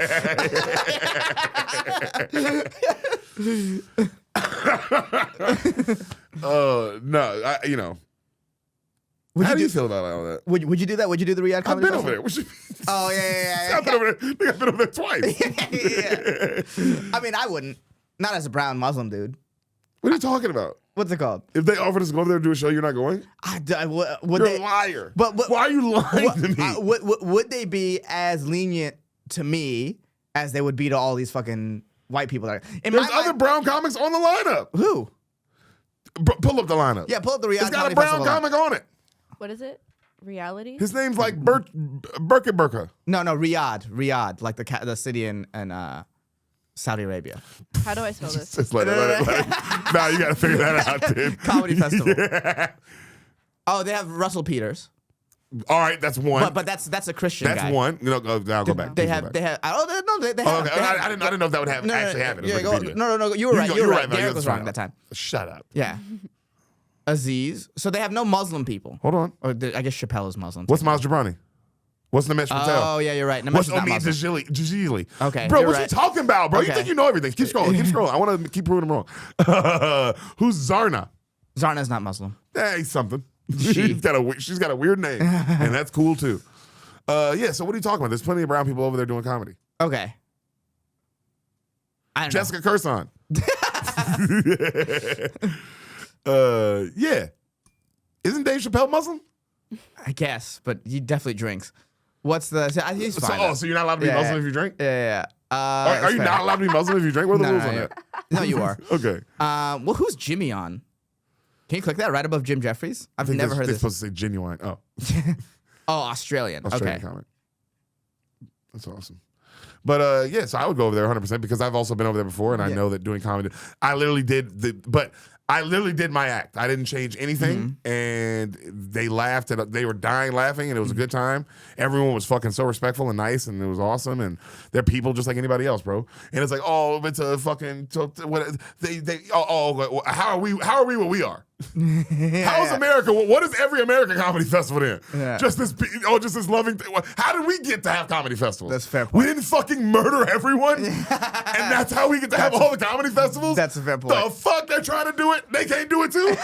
No, how do you feel about all that? Would you do that? Would you do the Riyadh I've Comedy been over Festival? there. Oh yeah. I've been over there. I've been over there twice. Yeah. I mean, I wouldn't. Not as a brown Muslim dude. What are you talking about? What's it called? If they offered us to go over there and do a show, you're not going? Would You're they, a liar. But why are you lying to me? Would they be as lenient to me as they would be to all these fucking white people? There's other brown comics on the lineup. Who? Pull up the lineup. Yeah, pull up the Riyadh It's got Comedy a brown Festival comic on it. What is it? Reality? His name's like Burka. No, Riyadh, like the city in Saudi Arabia. How do I spell this? Just let it. Nah, you got to figure that out, dude. Comedy Festival. Yeah. Oh, they have Russell Peters. All right, that's one. But that's a Christian guy. That's one. I'll go back. They Please have. go back. They have. Oh no, they Oh, have. okay. they have- I didn't know if that would actually happen. Yeah, It was Wikipedia. no. You were right. You were right. No, Deric that's was fine. wrong that time. Shut up. Yeah. Aziz. So they have no Muslim people. Hold on. Or I guess Chappelle is Muslim. What's Miles Jabrani? What's Namesh Patel? Oh yeah, you're right. What's Namesh is not Omid Muslim. Jazili? Okay, Bro, you're what right. you talking about, bro? You Okay. think you know everything. Keep scrolling. I want to keep proving them wrong. Who's Zarna? Zarna's not Muslim. He's something. She's got a weird name, and that's cool too. Yeah. So what are you talking about? There's plenty of brown people over there doing comedy. Okay. I don't Jessica Curson. Yeah. Isn't Dave Chappelle Muslim? know. I guess, but he definitely drinks. What's the? He's fine. So you're not allowed to be Muslim if you drink? Yeah. Are you not allowed to be Muslim if you drink? What are the rules on that? No, you are. Okay. Well, who's Jimmy on? Can you click that right above Jim Jeffries? I've never heard they're this. supposed to say genuine. Oh, Oh, Australian. Australian Okay. comic. That's awesome. But yeah, so I would go over there 100% because I've also been over there before, and I know that doing comedy, I literally did my act. I didn't change anything, and they laughed. They were dying laughing, and it was a good time. Everyone was fucking so respectful and nice, and it was awesome. And they're people just like anybody else, bro. And it's like, oh, it's a fucking what how are we what we are? How is America? What is every American comedy festival then? Yeah. Just this loving thing. How did we get to have comedy festivals? That's a fair We point. didn't fucking murder everyone, and that's how we get to have all the comedy festivals. That's a fair point. The fuck, they're trying to do it. They can't do it too.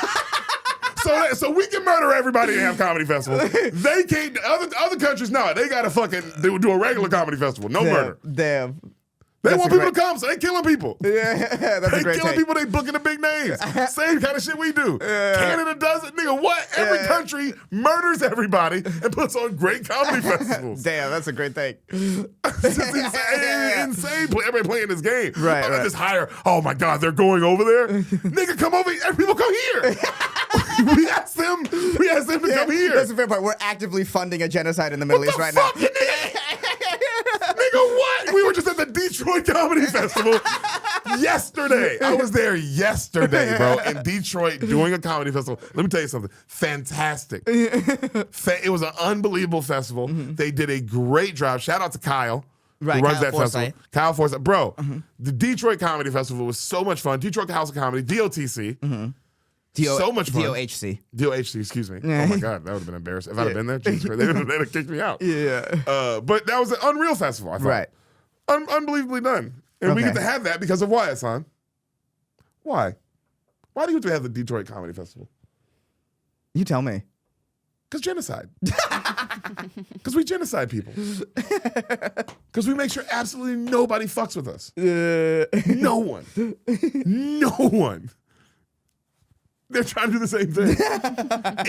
So we can murder everybody and have comedy festivals. They can't. Other countries, no. They gotta fucking do a regular comedy festival. No murder. Damn. They That's want a people great- to come, so they killing people. Yeah, that's They a great killing take. people, they booking the big names. Same kind of shit we do. Canada does it, nigga. What? Every country murders everybody and puts on great comedy festivals. Damn, that's a great take. It's just insane. Everybody playing this game. Right, I right. just hire. Oh my God, they're going over there. Nigga, come over. People come here. we asked them to come here. That's a fair point. We're actively funding a genocide in the Middle East right now. Nigga, what? We were just at the Detroit Comedy Festival yesterday. I was there yesterday, bro, in Detroit doing a comedy festival. Let me tell you something. Fantastic. It was an unbelievable festival. They did a great job. Shout out to Kyle. Right, who runs Kyle that Forsyth. festival. Kyle Forsyth. Bro, the Detroit Comedy Festival was so much fun. Detroit House of Comedy, DOTC. So much fun. DOHC. DOHC, excuse me. Oh my God, that would have been embarrassing. If I'd have been there, Jesus Christ, they'd have kicked me out. Yeah. But that was an unreal festival, I thought. Right. Unbelievably done. And we Okay. get to have that because of why, Ehsan? Why? Why do you have to have the Detroit Comedy Festival? You tell me. Because genocide. Because we genocide people. Because we make sure absolutely nobody fucks with us. No one. No one. They're trying to do the same thing.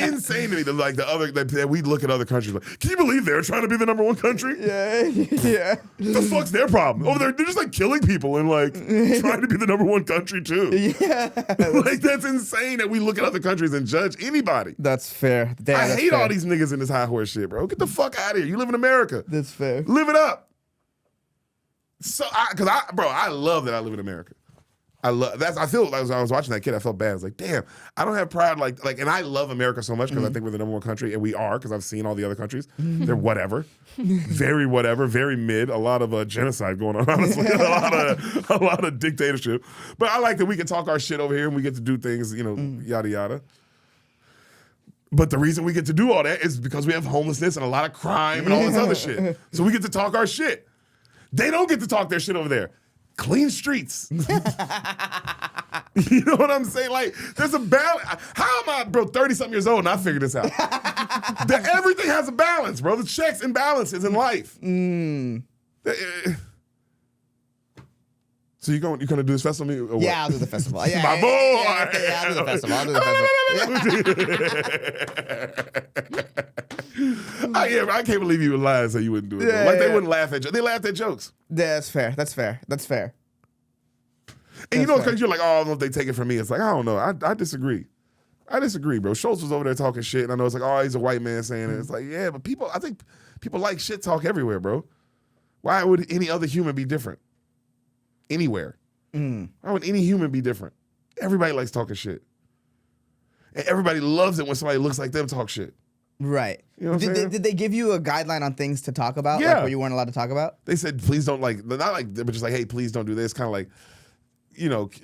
Insane to me. That we look at other countries like, can you believe they're trying to be the #1 country? Yeah. The fuck's their problem? Over there, they're just like killing people and like trying to be the #1 country too. Yeah. Like that's insane that we look at other countries and judge anybody. That's fair. Damn, I that's hate fair. all these niggas in this high horse shit, bro. Get the fuck out of here. You live in America. That's fair. Live it up. So, I love that I live in America. I love that's. I feel as I was watching that kid, I felt bad. I was like, damn, I don't have pride like, and I love America so much because I think we're the number one country, and we are because I've seen all the other countries. They're whatever, very mid. A lot of genocide going on, honestly. a lot of dictatorship. But I like that we can talk our shit over here and we get to do things, yada yada. But the reason we get to do all that is because we have homelessness and a lot of crime and all this other shit. So we get to talk our shit. They don't get to talk their shit over there. Clean streets. You know what I'm saying? Like, there's a balance. How am I, bro, 30-something years old and I figured this out? Everything has a balance, bro. The checks and balances in life. So you're gonna do this festival? Or what? Yeah, I'll do the festival. Yeah, My boy. Yeah, I'll do the festival. I can't believe you would lie and say you wouldn't do it. Yeah, Like they wouldn't laugh at jokes. They laughed at jokes. Yeah, that's fair. That's fair. And you know, because you're like, oh, I don't know if they take it from me. It's like, I don't know. I disagree. I disagree, bro. Schultz was over there talking shit, and I know it's like, oh, he's a white man saying it. It's like, yeah, but I think people like shit talk everywhere, bro. Why would any other human be different? Anywhere. Why would any human be different? Everybody likes talking shit. And everybody loves it when somebody looks like them talk shit. Right. You know what I'm saying? Did they give you a guideline on things to talk about? Yeah. Like what you weren't allowed to talk about? They said, please don't but just like, hey, please don't do this. Kind of like,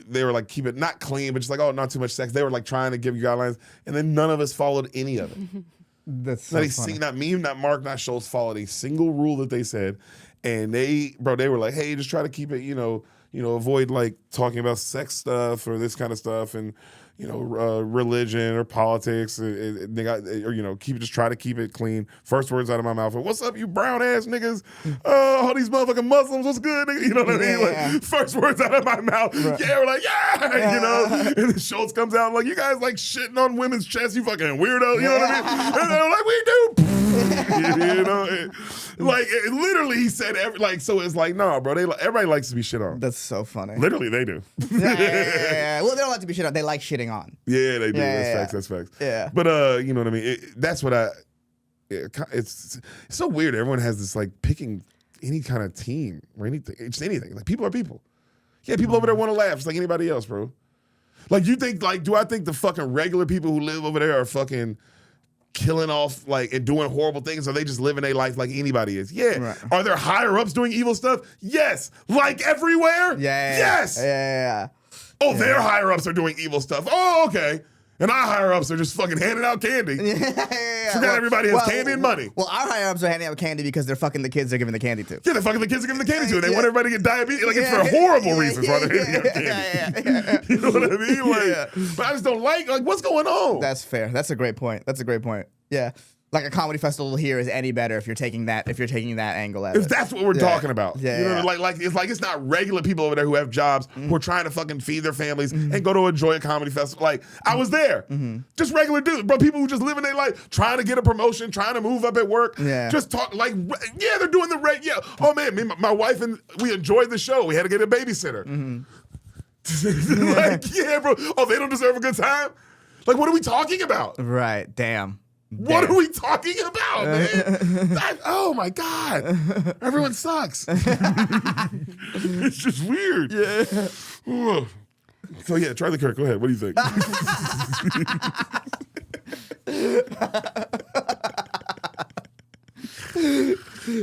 they were like, keep it not clean, but just like, oh, not too much sex. They were like trying to give you guidelines, and then none of us followed any of it. That's so funny. Not me, not Mark, not Schultz followed a single rule that they said. And they were like, hey, just try to keep it, avoid like talking about sex stuff or this kind of stuff, and religion or politics. Just try to keep it clean. First words out of my mouth, what's up, you brown ass niggas? All these motherfucking Muslims, what's good, nigga? You know what I mean? Yeah. Like, first words out of my mouth, right. Yeah, we're like, yeah. And then Schultz comes out like, you guys like shitting on women's chests, you fucking weirdo. You know what I mean? And they're like, we do. Literally, he said so it's like, no, bro. Everybody likes to be shit on. That's so funny. Literally, they do. Yeah. Well, they don't like to be shit on. They like shitting on. Yeah, they do. Yeah, That's facts. Yeah. But you know what I mean. That's what it's so weird. Everyone has this like picking any kind of team or anything. It's anything. Like people are people. Yeah, people over there want to laugh just like anybody else, bro. Like you think do I think the fucking regular people who live over there are fucking killing off and doing horrible things, or they just living their life like anybody is? Yeah. Right. Are there higher ups doing evil stuff? Yes. Like everywhere? Yeah. Yes. Yeah. Oh, their higher ups are doing evil stuff. Oh, okay. And our higher ups are just fucking handing out candy. Forgot everybody has candy and money. Well, our higher ups are handing out candy because they're fucking the kids they're giving the candy to. Yeah, they're fucking the kids they're giving the candy to. And they want everybody to get diabetes. Like, it's for horrible reasons why they're handing out candy. You know what I mean? But I just don't like what's going on? That's fair. That's a great point. Yeah. Like a comedy festival here is any better if you're taking that angle at it. If that's what we're talking about. Yeah. You know, it's not regular people over there who have jobs who are trying to fucking feed their families and go to enjoy a comedy festival. Like, I was there. Just regular dudes. Bro, people who just living their life, trying to get a promotion, trying to move up at work. Yeah. Just talk they're doing the Oh man, me, my wife and we enjoyed the show. We had to get a babysitter. Yeah, bro. Oh, they don't deserve a good time? Like, what are we talking about? Right. Damn. What are we talking about, man? Oh my God. Everyone sucks. It's just weird. Yeah. So yeah, Charlie Kirk, go ahead. What do you think?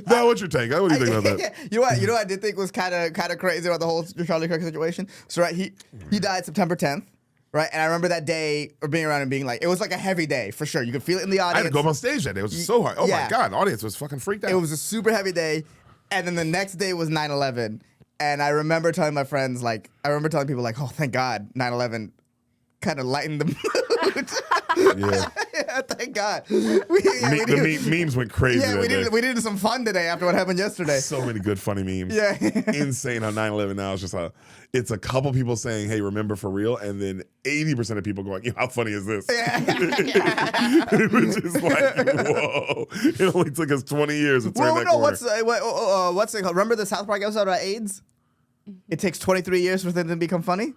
Now, what's your take? What do you think about that? You know what I did think was kind of crazy about the whole Charlie Kirk situation? So right, he died September 10th. Right, and I remember that day or being around and being like, it was like a heavy day for sure. You could feel it in the audience. I had to go up on stage that day. It was so hard. Oh my God, the audience was fucking freaked out. It was a super heavy day, and then the next day was 9/11, and I remember telling my friends, people like, oh, thank God, 9/11 kind of lightened the mood. Yeah, thank God. Memes went crazy. Yeah, we did some fun today after what happened yesterday. So many good funny memes. Yeah, insane how 9/11 now is just it's a couple people saying, "Hey, remember for real," and then 80% of people going, "How funny is this?" Yeah. It was just like, whoa! It only took us 20 years to turn that corner. What's it called? Remember the South Park episode about AIDS? It takes 23 years for them to become funny.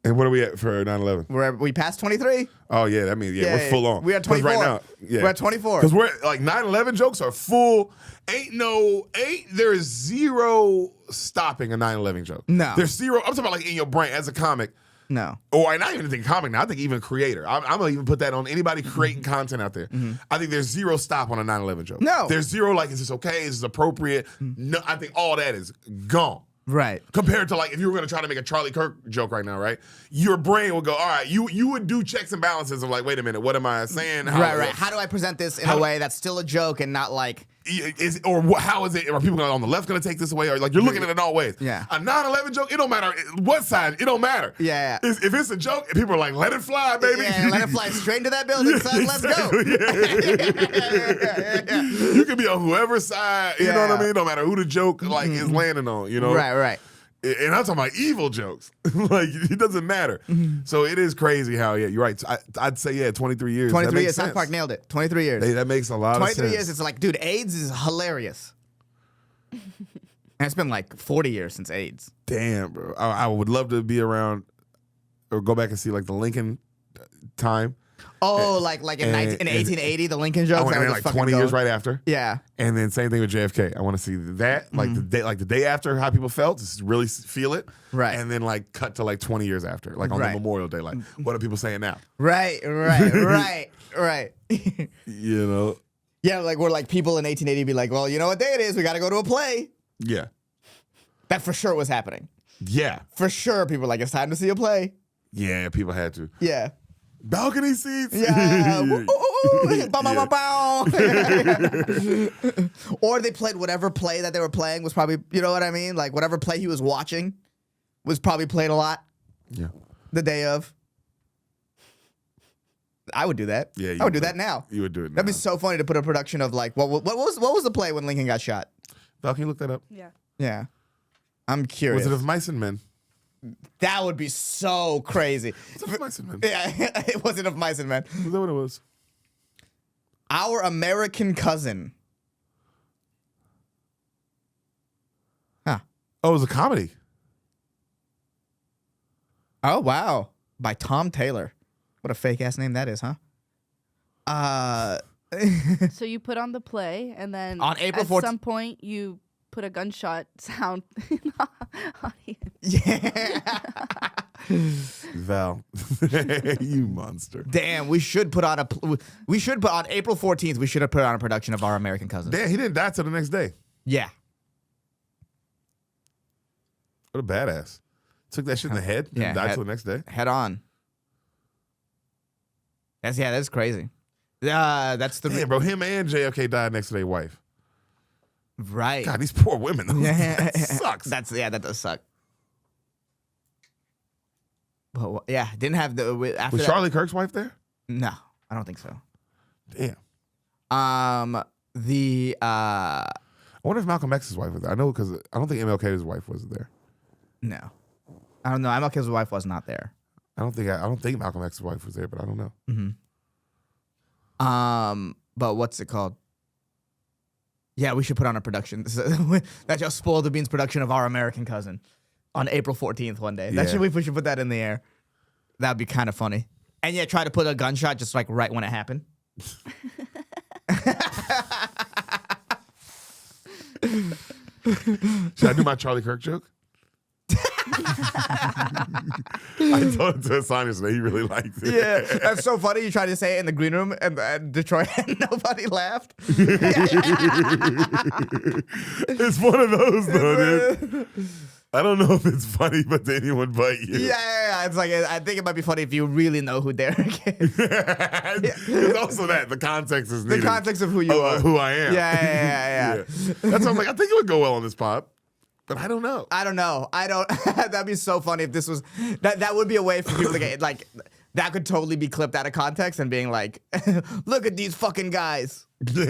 And what are we at for 9/11? We passed 23. Oh yeah, that means we're full on. We are 'Cause 24. right now. Yeah, We're at 24. Because we're like 9/11 jokes are full. There is zero stopping a 9/11 joke. No. There's zero. I'm talking about like in your brain as a comic. No. Or not even think comic now. I think even creator. I'm gonna even put that on anybody creating content out there. I think there's zero stop on a 9/11 joke. No. There's zero like, is this okay? Is this appropriate? No, I think all that is gone. Right. Compared to like if you were gonna try to make a Charlie Kirk joke right now, right? Your brain would go, all right, you would do checks and balances of like, wait a minute, what am I saying? Right. How do I present this in a way that's still a joke and not like how is it? Are people on the left going to take this away? Or like you're looking at it in all ways. Yeah. A 9/11 joke, it don't matter what side. It don't matter. Yeah. If it's a joke, people are like, let it fly, baby. Yeah, let it fly straight into that building, son. Let's go. Yeah. You can be on whoever's side. You know what I mean? No matter who the joke like is landing on. You know. Right. And I'm talking about evil jokes. Like, it doesn't matter. So it is crazy how, you're right. I'd say, 23 years. 23 years. South Park nailed it. 23 years. Hey, that makes a lot of sense. 23 years, it's like, dude, AIDS is hilarious. And it's been like 40 years since AIDS. Damn, bro. I would love to be around or go back and see, like, the Lincoln time. Oh, like in 1880, the Lincoln jokes. I went like 20 years right after. Yeah. And then same thing with JFK. I want to see that, like the day after, how people felt, just really feel it. Right. And then like cut to like 20 years after, like on the Memorial Day, like what are people saying now? Right. You know? Yeah, like we're like people in 1880 be like, well, you know what day it is? We got to go to a play. Yeah. That for sure was happening. Yeah. For sure, people were like, it's time to see a play. Yeah, people had to. Yeah. Balcony seats. Yeah. Bow, bow, bow, bow. Or they played whatever play that they were playing was probably, you know what I mean? Like whatever play he was watching was probably played a lot. Yeah. The day of. I would do that. Yeah, I would do that now. You would do it now. That'd be so funny to put a production of like what was the play when Lincoln got shot? Val, can you look that up? Yeah. Yeah. I'm curious. Was it of Mice and Men? That would be so crazy. Was it of Mice and Men? Yeah, it wasn't of Mice and Men. Was that what it was? Our American Cousin. Huh. Oh, it was a comedy. Oh, wow. By Tom Taylor. What a fake ass name that is, huh? So you put on the play, and then On April at 14th some point you put a gunshot sound in the audience. Yeah. Val, you monster. Damn, we should put on April 14th, we should have put on a production of Our American Cousin. Damn, he didn't die till the next day. Yeah. What a badass. Took that shit in the head and died till the next day. Head on. That's crazy. That's the Damn, bro, him and JFK died next to their wife. right. God, these poor women. Yeah. That sucks. That does suck. But yeah, didn't have the after Was that, Charlie Kirk's wife there? No, I don't think so. Damn. I I wonder if Malcolm X's wife was there. I know because I don't think MLK's wife was there. No, I don't know. MLK's wife was not there. I don't think Malcolm X's wife was there, but I don't know. But what's it called? Yeah, we should put on a production. That just spoiled the beans production of Our American Cousin on April 14th one day. Yeah. We should put that in the air. That'd be kind of funny. And yeah, try to put a gunshot just like right when it happened. Should I do my Charlie Kirk joke? I told it to Ehsan yesterday. He really liked it. Yeah, that's so funny. You tried to say it in the green room and Detroit and nobody laughed. It's one of those, though, dude. I don't know if it's funny, but to anyone but you. Yeah. It's like, I think it might be funny if you really know who Deric is. It's also that. The context is needed. The context of who you are. Who I am. Yeah. That's why I'm like, I think it would go well on this pod. But I don't know. I don't know. That'd be so funny if this was that would be a way for people to get like that could totally be clipped out of context and being like, look at these fucking guys. Yeah,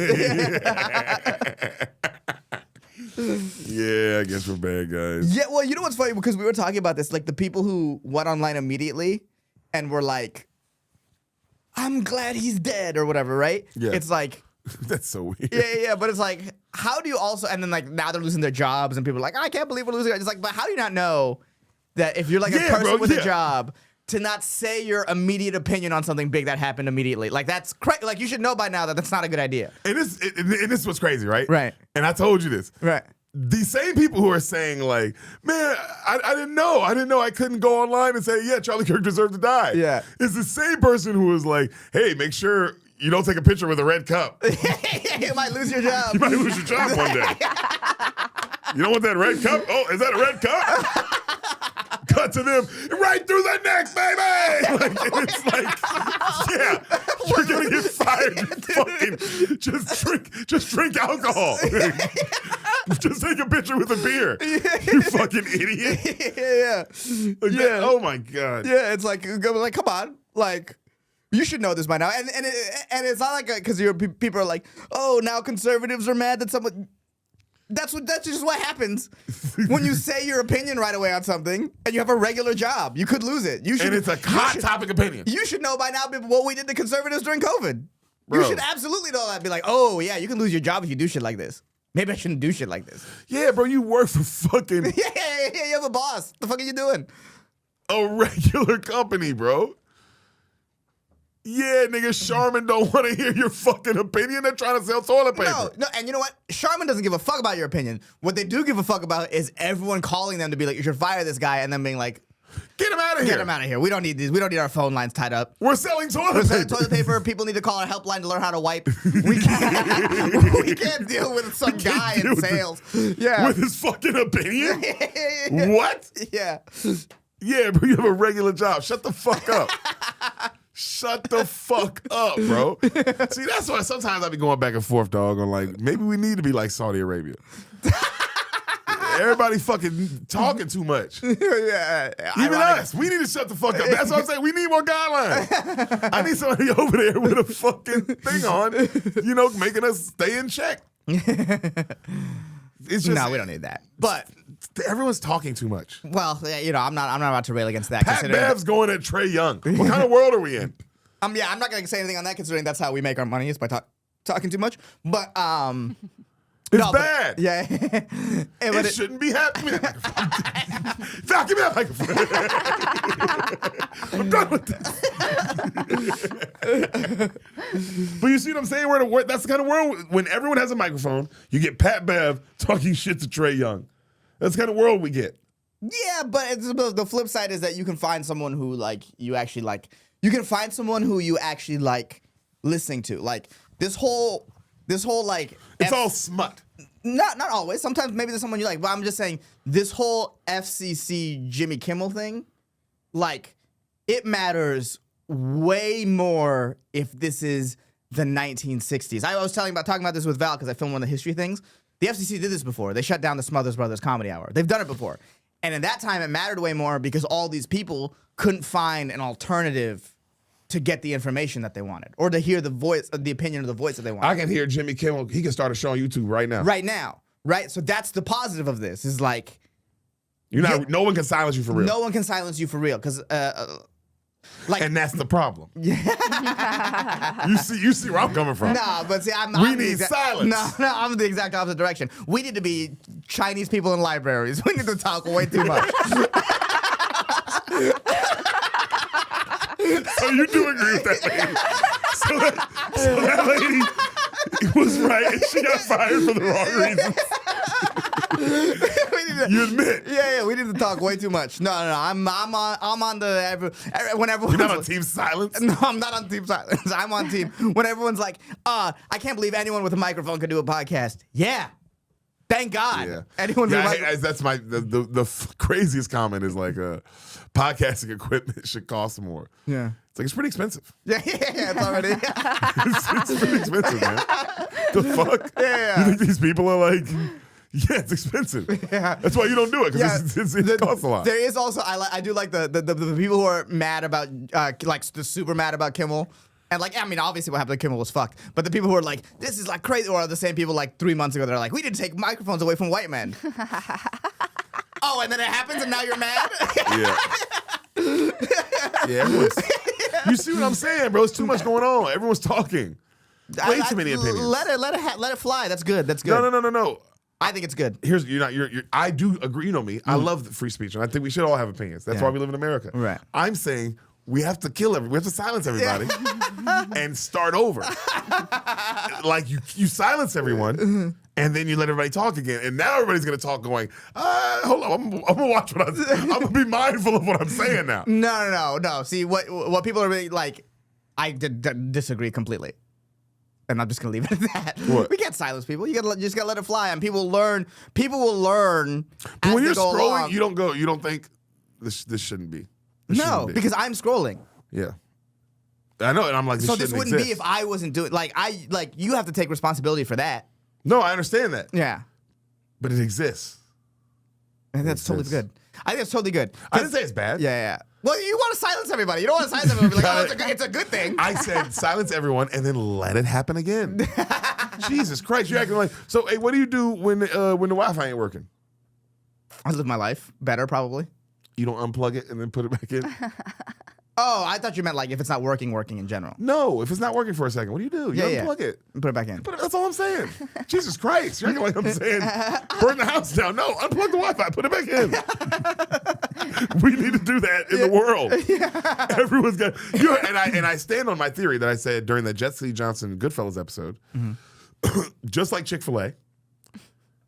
I guess we're bad guys. Yeah, well, you know what's funny? Because we were talking about this, like the people who went online immediately and were like, I'm glad he's dead or whatever, right? Yeah. It's like That's so weird. Yeah, but it's like, how do you also, and then like now they're losing their jobs and people are like, I can't believe we're losing it. It's like, but how do you not know that if you're like a person with a job to not say your immediate opinion on something big that happened immediately. Like that's like you should know by now that that's not a good idea. And this is what's crazy, right? Right. And I told you this. Right. These same people who are saying like, man, I didn't know. I couldn't go online and say, yeah, Charlie Kirk deserved to die. Yeah. It's the same person who was like, hey, make sure you don't take a picture with a red cup. You might lose your job. You might lose your job one day. You don't want that red cup? Oh, is that a red cup? Cut to them, right through the neck, baby! Like, it's like, yeah, you're gonna get fired. You fucking just drink alcohol. Just take a picture with a beer. You fucking idiot. Yeah. Like oh my God. Yeah, it's like come on, like. You should know this by now, and it's not like because people are like, oh, now conservatives are mad that someone. That's just what happens when you say your opinion right away on something, and you have a regular job. You could lose it. You should, and it's a hot topic opinion. You should know by now what we did to conservatives during COVID. Bro. You should absolutely know that. Be like, oh yeah, you can lose your job if you do shit like this. Maybe I shouldn't do shit like this. Yeah, bro, you work for fucking yeah, you have a boss. The fuck are you doing? A regular company, bro. Yeah, nigga, Charmin don't want to hear your fucking opinion. They're trying to sell toilet paper. No, and you know what? Charmin doesn't give a fuck about your opinion. What they do give a fuck about is everyone calling them to be like, you should fire this guy, and then being like, get him out of here. get him out of here. We don't need these. We don't need our phone lines tied up. We're selling toilet We're paper. selling toilet paper. People need to call our helpline to learn how to wipe. We can't deal with some guy in sales. Yeah. With his fucking opinion? Yeah. What? Yeah. Yeah, bro, you have a regular job. Shut the fuck up. Shut the fuck up, bro. See, that's why sometimes I be going back and forth, dog, on like, maybe we need to be like Saudi Arabia. Everybody fucking talking too much. Yeah. Even us. We need to shut the fuck up. That's what I'm saying. We need more guidelines. I need somebody over there with a fucking thing on, you know, making us stay in check. It's just, no, we don't need that. But everyone's talking too much. well, you know, I'm not about to rail against that. Pat Bev's going at Trey Young. What kind of world are we in? I'm not gonna say anything on that, considering that's how we make our money is by talking too much. But It's no, bad. But, yeah. It shouldn't be happening. Val, give me that microphone. I'm done with this. But you see what I'm saying? That's the kind of world, when everyone has a microphone, you get Pat Bev talking shit to Trey Young. That's the kind of world we get. Yeah, but the flip side is that you can find someone who like you actually like. You can find someone who you actually like listening to. Like this whole like It's all smut. Not always. Sometimes maybe there's someone you like. But I'm just saying this whole FCC Jimmy Kimmel thing, like it matters way more if this is the 1960s. I was talking about this with Val because I filmed one of the history things. The FCC did this before. They shut down the Smothers Brothers Comedy Hour. They've done it before. And in that time, it mattered way more because all these people couldn't find an alternative to get the information that they wanted or to hear the voice, the opinion of the voice that they wanted. I can hear Jimmy Kimmel. He can start a show on YouTube right now. Right now. Right? So that's the positive of this is like... No one can silence you for real. No one can silence you for real because... and that's the problem. you see where I'm coming from. Nah, but see, we need silence. No, I'm the exact opposite direction. We need to be Chinese people in libraries. We need to talk way too much. So you do agree with that lady? So that lady was right, and she got fired for the wrong reasons. You admit? Yeah, we need to talk way too much. No. I'm on the when everyone's You're not on team silence. No, I'm not on team silence. I'm on team when everyone's like, I can't believe anyone with a microphone could do a podcast. Yeah. Thank God. Yeah. Anyone with a microphone. That's the craziest comment is like podcasting equipment should cost more. Yeah. It's like it's pretty expensive. Yeah, it's already. it's pretty expensive, man. The fuck? Yeah. You think these people are like, yeah, it's expensive. Yeah. That's why you don't do it because it costs a lot. There is also I do like the people who are mad about like the super mad about Kimmel. And like, I mean, obviously what happened to Kimmel was fucked. But the people who are like, this is like crazy, or the same people like 3 months ago, they're like, we need to take microphones away from white men. Oh, and then it happens and now you're mad? Yeah, you see what I'm saying, bro? It's too much going on. Everyone's talking. Way too many opinions. Let it fly. That's good. No. I think it's good. I do agree. You know me. I love the free speech, and I think we should all have opinions. That's why we live in America. Right. I'm saying we have to we have to silence everybody and start over. Like you silence everyone, and then you let everybody talk again, and now everybody's gonna talk, going, "Hold on, I'm gonna watch what I'm gonna be mindful of what I'm saying now." No. See what people are really like. I disagree completely. And I'm just gonna leave it at that. What? We can't silence people. You just gotta let it fly, and people learn. People will learn. But when as you're they go scrolling, along. you don't think this shouldn't be. No, because I'm scrolling. Yeah, I know, and I'm like, So this shouldn't wouldn't be exist. if I wasn't doing you have to take responsibility for that. No, I understand that, Yeah, but it exists. and that's totally good. I think it's totally good. I didn't say it's bad. Yeah. Well, you want to silence everybody. You don't want to silence everybody. Be like, it's a good thing. I said silence everyone and then let it happen again. Jesus Christ, you're acting like. So, hey, what do you do when the Wi-Fi ain't working? I live my life better, probably. You don't unplug it and then put it back in? Oh, I thought you meant like if it's not working in general. No, if it's not working for a second, what do you do? You unplug it. Put it back in. That's all I'm saying. Jesus Christ, you're acting like I'm saying burn the house down. No, unplug the Wi-Fi, put it back in. We need to do that in the world. Everyone's got and I stand on my theory that I said during the Jesse Johnson Goodfellas episode. Just like Chick-fil-A,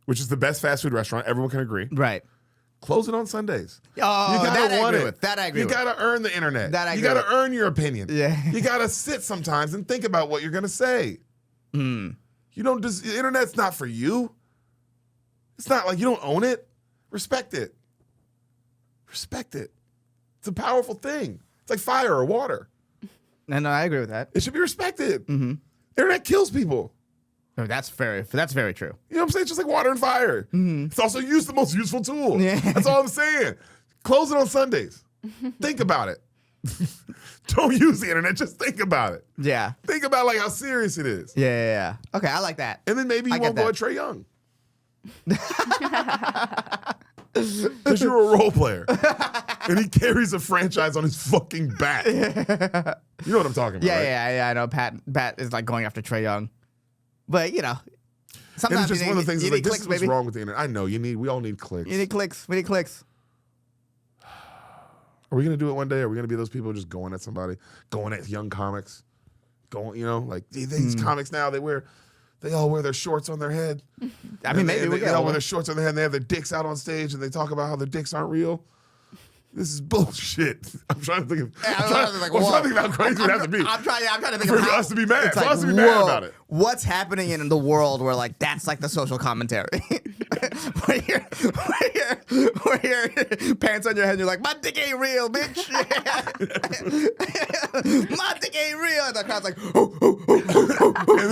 which is the best fast food restaurant, everyone can agree. Right. Close it on Sundays. Oh, that I agree with. That I agree You with. got to earn the internet. That I you agree got to with. earn your opinion. Yeah. You got to sit sometimes and think about what you're going to say. You don't just, the internet's not for you. It's not like you don't own it. Respect it. Respect it. It's a powerful thing. It's like fire or water. No, I agree with that. It should be respected. Internet kills people. No, that's very true. You know what I'm saying? It's just like water and fire. It's also the most useful tool. Yeah. That's all I'm saying. Close it on Sundays. Think about it. Don't use the internet. Just think about it. Yeah. Think about like how serious it is. Yeah. Okay, I like that. And then maybe you I won't get go that. at Trey Young. Because you're a role player. And he carries a franchise on his fucking back. You know what I'm talking about, right? Yeah. I know. Pat is like going after Trey Young, but you know, And sometimes it's just one of the things you that's like, need this clicks, is what's baby. wrong with the internet. I know, we all need clicks. You need clicks. We need clicks. Are we going to do it one day? Are we going to be those people just going at somebody, going at young comics? Like these comics now, they all wear their shorts on their head. I mean, maybe they all wear their shorts on their head and they have their dicks out on stage and they talk about how their dicks aren't real. This is bullshit. I'm trying to think of I'm trying to think of how crazy it would have to be. I'm trying to think for of how, us to be mad. it's For like, us to be mad whoa, about it. What's happening in the world where like that's like the social commentary? where your pants on your head, and you're like, my dick ain't real, bitch. My dick ain't real. And the crowd's like, And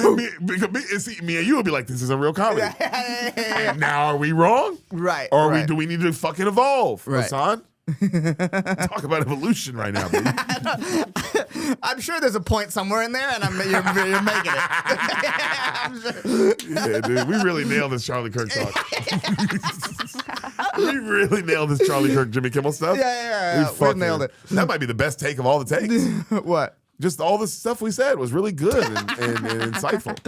then me and you would be like, this is a real comedy. And now are we wrong? right. Or right. do we need to fucking evolve, Right. Ehsan? Talk about evolution right now, baby. I'm sure there's a point somewhere in there, and you're making it. I'm sure. Yeah, dude, we really nailed this Charlie Kirk talk. We really nailed this Charlie Kirk, Jimmy Kimmel stuff. Yeah. We fucking nailed it. That might be the best take of all the takes. What? Just all the stuff we said was really good and insightful.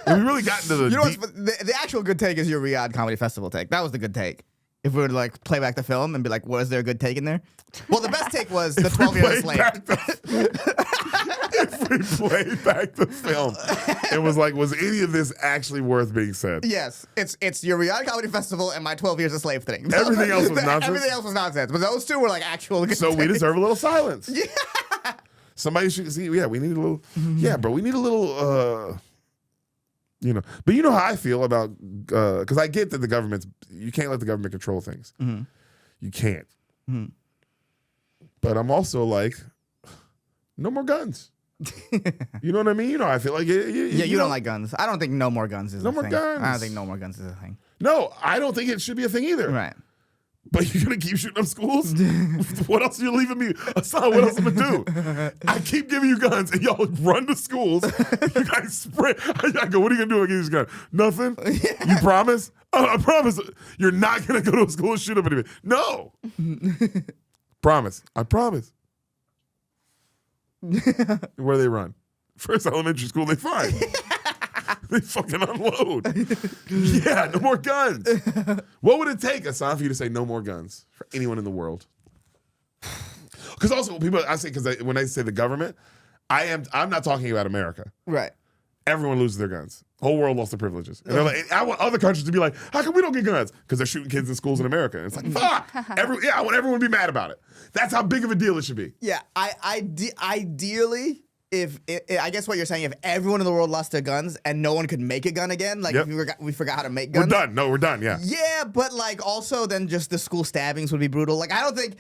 And we really got into the You know deep. what's the actual good take is your Riyadh Comedy Festival take. That was the good take. If we were to like play back the film and be like, was there a good take in there? Well, the best take was the 12 years a slave. If we played back the film, it was like, was any of this actually worth being said? Yes, it's your Riyadh Comedy Festival and my 12 years a slave thing. Everything else was nonsense? Everything else was nonsense, but those two were like actual good So we takes. deserve a little silence. Yeah. Somebody should see. Yeah, we need a little. Yeah, bro, we need a little. But you know how I feel about because I get that you can't let the government control things. You can't. But I'm also like, no more guns. You know what I mean? You know, I feel like You don't like guns. I don't think no more guns is No a more thing. guns. I don't think no more guns is a thing. No, I don't think it should be a thing either. Right. But you're gonna keep shooting up schools? What else are you leaving me? Ehsan, what else am I gonna do? I keep giving you guns and y'all run to schools. You guys spread. I go, what are you gonna do against this gun? Nothing? You promise? Oh, I promise. You're not gonna go to a school and shoot up anybody. No. Promise. I promise. Where do they run? First elementary school they find. They fucking unload. Yeah, no more guns. What would it take, Ehsan, for you to say no more guns for anyone in the world? Because also people, I say, because when I say the government, I'm not talking about America. Right. Everyone loses their guns. Whole world lost their privileges. And they're like, I want other countries to be like, how come we don't get guns? Because they're shooting kids in schools in America. And it's like, fuck. I want everyone to be mad about it. That's how big of a deal it should be. Yeah, ideally, I guess what you're saying, if everyone in the world lost their guns and no one could make a gun again, like Yep. if we forgot how to make guns. We're done. No, we're done. Yeah. Yeah, but like also then just the school stabbings would be brutal. Like I don't think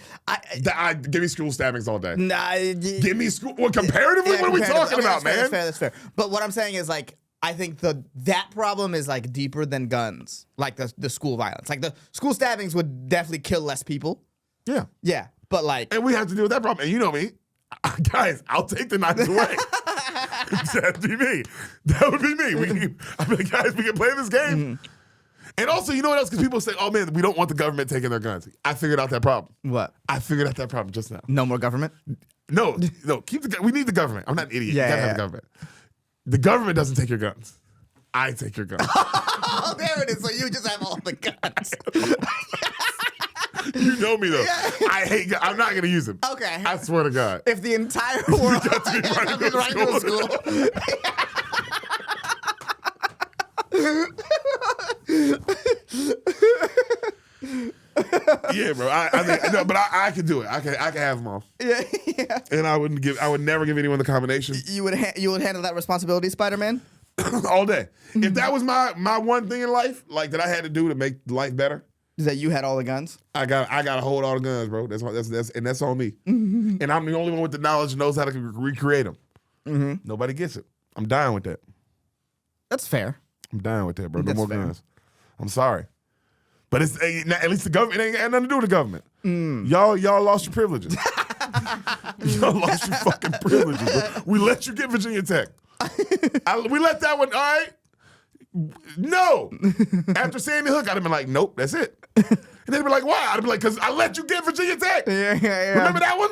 Give me school stabbings all day. Nah, Give me school. Well, comparatively, what are we talking about, man? That's fair. But what I'm saying is like I think that problem is like deeper than guns, like the school violence. Like the school stabbings would definitely kill less people. Yeah. Yeah, but like And we have to deal with that problem. And you know me. Guys, I'll take the knives away. That'd be me. That would be me. I'd be like, guys, we can play this game. And also, you know what else? Because people say, oh man, we don't want the government taking their guns. I figured out that problem. what? I figured out that problem just now. No more government? No, we need the government. I'm not an idiot. Yeah, You gotta yeah. have the government. The government doesn't take your guns. I take your guns. Oh, there it is. So you just have all the guns. You know me though. I hate guns. I'm not gonna use them. Okay. I swear to God. If the entire world got to be had been right to school. Yeah, bro. I think, no, but I could do it. I can have them all. Yeah. And I would never give anyone the combination You would handle that responsibility, Spider-Man? all day. If that was my one thing in life, like that I had to do to make life better, Is that you had all the guns? I gotta hold all the guns, bro. That's on me. And I'm the only one with the knowledge that knows how to recreate them. Nobody gets it. I'm dying with that. That's fair. I'm dying with that, bro. No That's more fair. guns. I'm sorry. But it's at least the government, it ain't got nothing to do with the government. Y'all lost your privileges. Y'all lost your fucking privileges, bro. We let you get Virginia Tech. We let that one, all right? No. After Sandy Hook, I'd have been like, nope, that's it. And they'd be like, why? I'd have been like, because I let you get Virginia Tech. Yeah. Remember that one?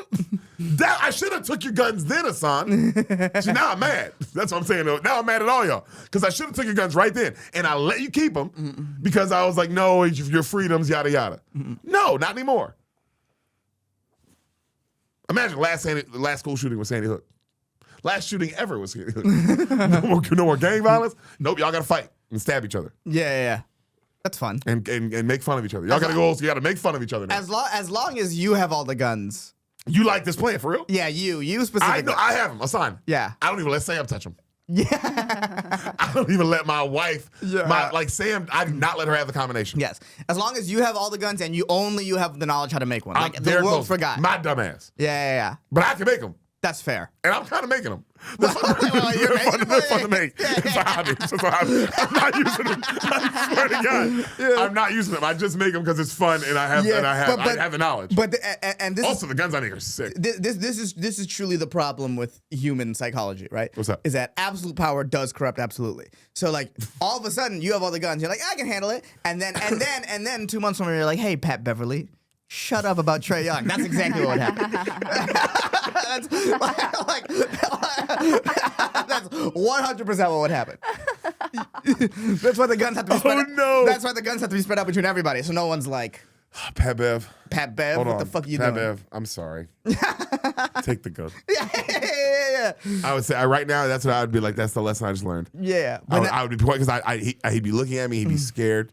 I should have took your guns then, Ehsan. See, now I'm mad. That's what I'm saying. Though. Now I'm mad at all y'all. Because I should have took your guns right then. And I let you keep them because I was like, no, your freedoms, yada, yada. No, not anymore. Imagine last school shooting was Sandy Hook. Last shooting ever was Sandy Hook. No more gang violence. Nope, y'all got to fight and stab each other. Yeah. That's fun. And make fun of each other. Y'all got to go, so you got to make fun of each other now. As long as you have all the guns. You like this plan, for real? Yeah, you I specifically. know, I have them. Ehsan. Yeah. I don't even let Sam touch them. Yeah. I don't even let my wife, Yeah. Sam, I do not let her have the combination. Yes. As long as you have all the guns and you have the knowledge how to make one. Like the There world goes forgot. my dumb ass. Yeah. But I can make them. That's fair. And I'm kind of making them. They're fun, you're they're fun, making they're them? fun to make. It's a hobby. It's just a hobby. I'm not using them. I swear to God. I'm not using them. I just make them because it's fun and I have the knowledge. But and this Also, the guns I think are sick. this is truly the problem with human psychology, right? What's up? Is that absolute power does corrupt absolutely. So like all of a sudden you have all the guns, you're like, I can handle it, and then 2 months from now you're like, hey, Pat Beverly, shut up about Trae Young. That's exactly what happened. That's 100% what would happen. That's why the guns have to be spread out. No. That's why the guns have to be spread out between everybody. So no one's like, Pat Bev. Pat Bev, Hold what on. the fuck are you Pat doing? Bev, I'm sorry. Take the gun. Yeah. I would say right now that's what I would be like. That's the lesson I just learned. Yeah. I would be because he'd be looking at me, he'd be scared,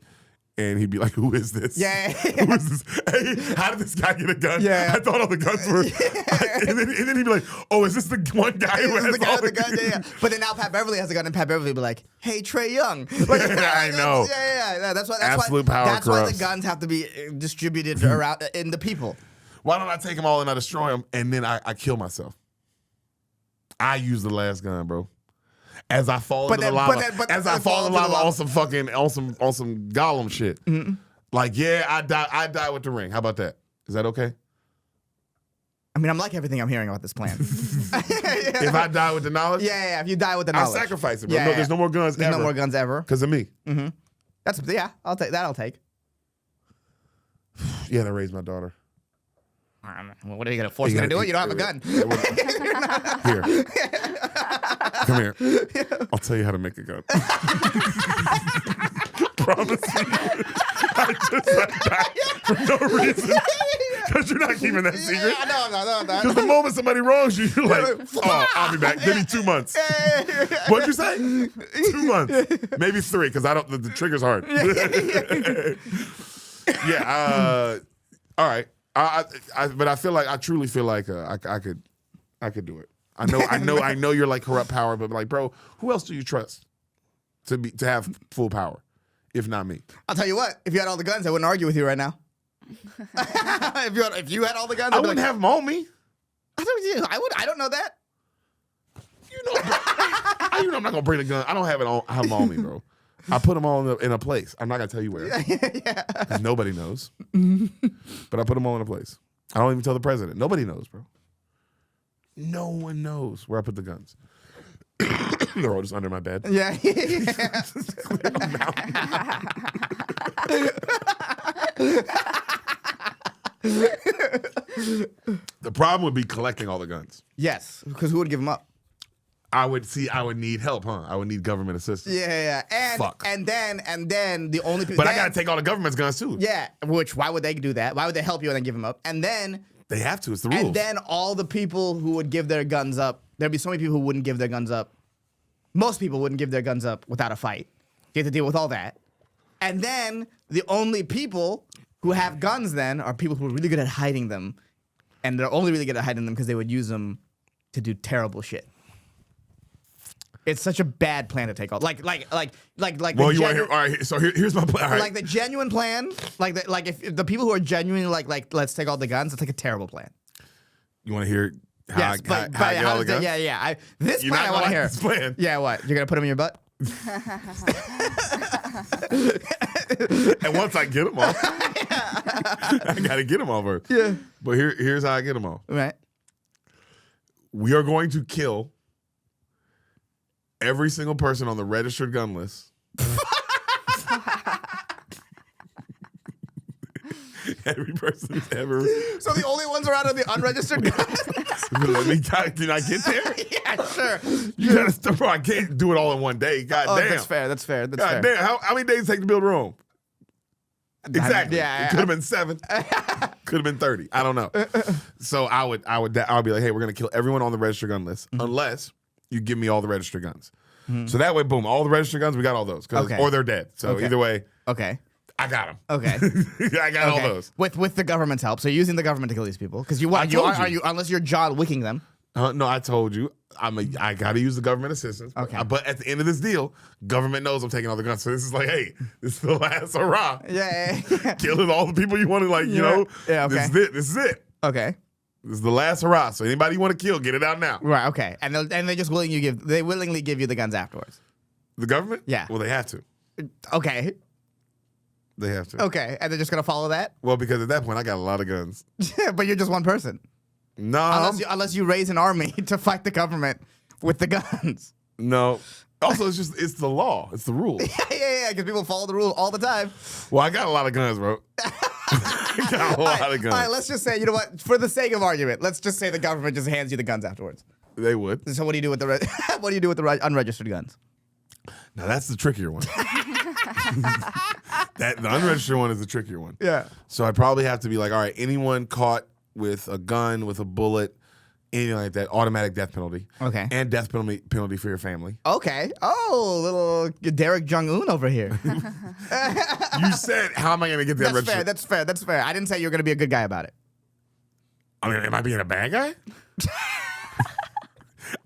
and he'd be like, "Who is this? Yeah. Who is this? Hey, how did this guy get a gun? Yeah. I thought all the guns were." And then he'd be like, "Oh, is this the one guy who has the guy all with the gun, yeah. But then now Pat Beverly has a gun, and Pat Beverly will be like, "Hey, Trae Young." Like, I know. Yeah. That's why. Absolute power That's why the corrupts. guns have to be distributed around in the people. Why don't I take them all and I destroy them, and then I kill myself? I use the last gun, bro. As I fall into the lava, as I fall in the lava on some fucking on some Gollum shit. Like, yeah, I die with the ring. How about that? Is that okay? I mean, I'm like everything I'm hearing about this plan. If I die with the knowledge, Yeah. If you die with the I knowledge, sacrifice it, bro. Yeah, No, yeah. there's no more guns there's ever. no more guns ever. Because of me. That's I'll take that. I'll take. Yeah, that raised my daughter. Well, what are you gonna force me to do it? You don't have a gun. Here. Come here. I'll tell you how to make a gun. Promise you. I just sat back for no reason. Because you're not keeping that secret. Yeah, no, I'm not. Because the moment somebody wrongs you, you're like, oh, I'll be back. Give me 2 months. What'd you say? 2 months. Maybe 3, because I don't. The trigger's hard. Yeah. All right. But I feel like I truly feel like I could do it. I know you're like corrupt power, but like, bro, who else do you trust to have full power, if not me? I'll tell you what. If you had all the guns, I wouldn't argue with you right now. if you had all the guns, I wouldn't have them on me. I don't know that. You know I'm not gonna bring the gun. I don't have them on me, bro. I put them all in a place. I'm not gonna tell you where. Because nobody knows. But I put them all in a place. I don't even tell the president. Nobody knows, bro. No one knows where I put the guns. They're all just under my bed. Yeah. The problem would be collecting all the guns. Yes, because who would give them up? I would need help, huh? I would need government assistance. Yeah. And Fuck. and then the only people. But I gotta take all the government's guns too. Yeah. Why would they do that? Why would they help you and then give them up? And then They have to. It's the rules. And then all the people who would give their guns up, there'd be so many people who wouldn't give their guns up. Most people wouldn't give their guns up without a fight. You have to deal with all that. And then the only people who have guns then are people who are really good at hiding them. And they're only really good at hiding them because they would use them to do terrible shit. It's such a bad plan to take off. Like. Well, you want to hear? All right. So here's my plan. All right. Like the genuine plan. If the people who are genuinely like let's take all the guns. It's like a terrible plan. You want to hear? How Yes, I get all the guns? Yeah. This You're plan I not want to gonna hear. like this plan. Yeah, what? You're gonna put them in your butt? And once I get them all, I gotta get them all first. Yeah. But here's how I get them all. Right. We are going to kill every single person on the registered gun list. Every person who's ever. So the only ones are out of the unregistered guns. Did I get there? Yeah, sure. You gotta stop. Bro, I can't do it all in one day. God damn. That's fair. That's fair. God damn. How many days does it take to build Rome? Exactly. Yeah. It could have been 7. Could have been 30. I don't know. So I would be like, hey, we're gonna kill everyone on the registered gun list unless you give me all the registered guns. So that way, boom, all the registered guns, we got all those. Okay. Or they're dead. So either way, Okay. I got them. Okay. I got all those. With the government's help. So you're using the government to kill these people because I told you. unless you're John Wicking them. No, I told you. I got to use the government assistance. Okay. But at the end of this deal, government knows I'm taking all the guns. So this is like, hey, this is the last hurrah. Yeah. Killing all the people you want to, like, you know. Yeah, okay. This is it. Okay. This is the last hurrah. So anybody you want to kill, get it out now. Right. Okay. And they just willingly give you the guns afterwards. The government? Yeah. Well, they have to. Okay. They have to. Okay. And they're just gonna follow that. Well, because at that point, I got a lot of guns. But you're just one person. No. Unless you raise an army to fight the government with the guns. No. Also, it's the law. It's the rules. Yeah. Because people follow the rule all the time. Well, I got a lot of guns, bro. I got a lot of guns. All right. Let's just say, you know what? For the sake of argument, let's just say the government just hands you the guns afterwards. They would. So what do you do with the unregistered guns? Now that's the trickier one. The unregistered one is the trickier one. Yeah. So I'd probably have to be like, all right, anyone caught with a gun, with a bullet, anything like that, automatic death penalty. Okay. And death penalty for your family. Okay. Oh, little Derek Jong-un over here. You said, how am I going to get the unregistered? That's fair. I didn't say you were going to be a good guy about it. I mean, am I being a bad guy?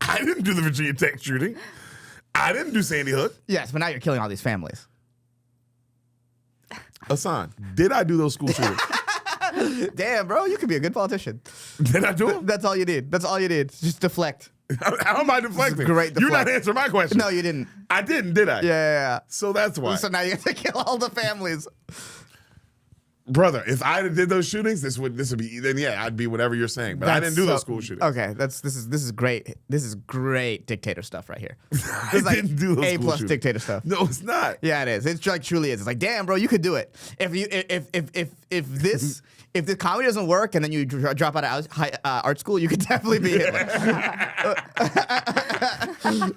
I didn't do the Virginia Tech shooting. I didn't do Sandy Hook. Yes, but now you're killing all these families. Ehsan, did I do those school shootings? Damn, bro, you could be a good politician. Did I do them? That's all you need. Just deflect. How am I deflecting? Great You're not deflect. answering my question. No, you didn't. I didn't, did I? Yeah. So that's why. So now you have to kill all the families. Brother, if I did those shootings, this would be then yeah, I'd be whatever you're saying. But I didn't do those school shootings. Okay, this is great. This is great dictator stuff right here. I This is didn't do those A+ school shootings. dictator stuff. No, it's not. Yeah, it is. It's like truly is. It's like, damn, bro, you could do it. If this comedy doesn't work and then you drop out of art school, you could definitely be Hitler.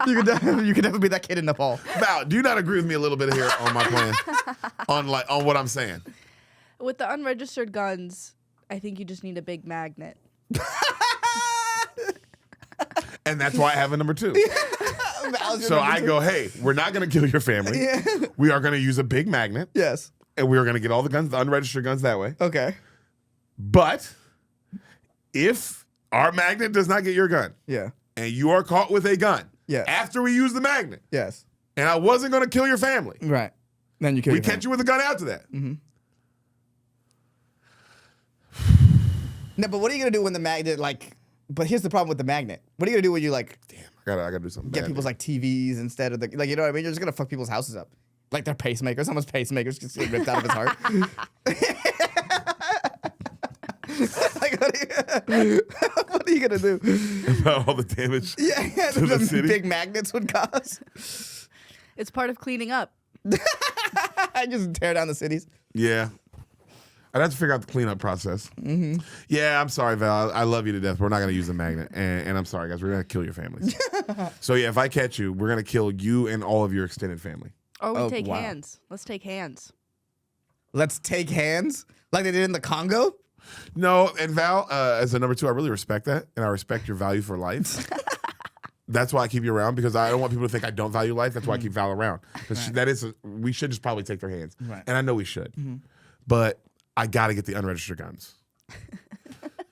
you could definitely be that kid in Nepal. Val, do you not agree with me a little bit here on my plan? on what I'm saying? With the unregistered guns, I think you just need a big magnet. And that's why I have a number 2. So I go, hey, we're not going to kill your family. Yeah. We are going to use a big magnet. Yes. And we are going to get all the guns, the unregistered guns that way. Okay. But if our magnet does not get your gun, Yeah. and you are caught with a gun, Yes. after we use the magnet, Yes. and I wasn't going to kill your family, Right. Then you kill. we your catch you with a gun after that. Mm-hmm. No, but what are you gonna do when the magnet But here's the problem with the magnet. What are you gonna do when you Damn, I gotta do something. get bad people's here. TVs instead of the you know what I mean? You're just gonna fuck people's houses up. Like their pacemakers. Someone's pacemakers just get ripped out of his heart. What are you gonna do? About all the damage. Yeah, to the city. big magnets would cause. It's part of cleaning up. I just tear down the cities. Yeah. I'd have to figure out the cleanup process. Mm-hmm. Yeah, I'm sorry, Val. I love you to death, but we're not going to use the magnet. And I'm sorry, guys. We're going to kill your families. So, yeah, if I catch you, we're going to kill you and all of your extended family. Or we Oh, take wow. hands. Let's take hands. Let's take hands like they did in the Congo. No, and Val, as a number 2, I really respect that. And I respect your value for life. That's why I keep you around, because I don't want people to think I don't value life. That's why I keep Val around. Because we should just probably take their hands. Right. And I know we should. But I got to get the unregistered guns.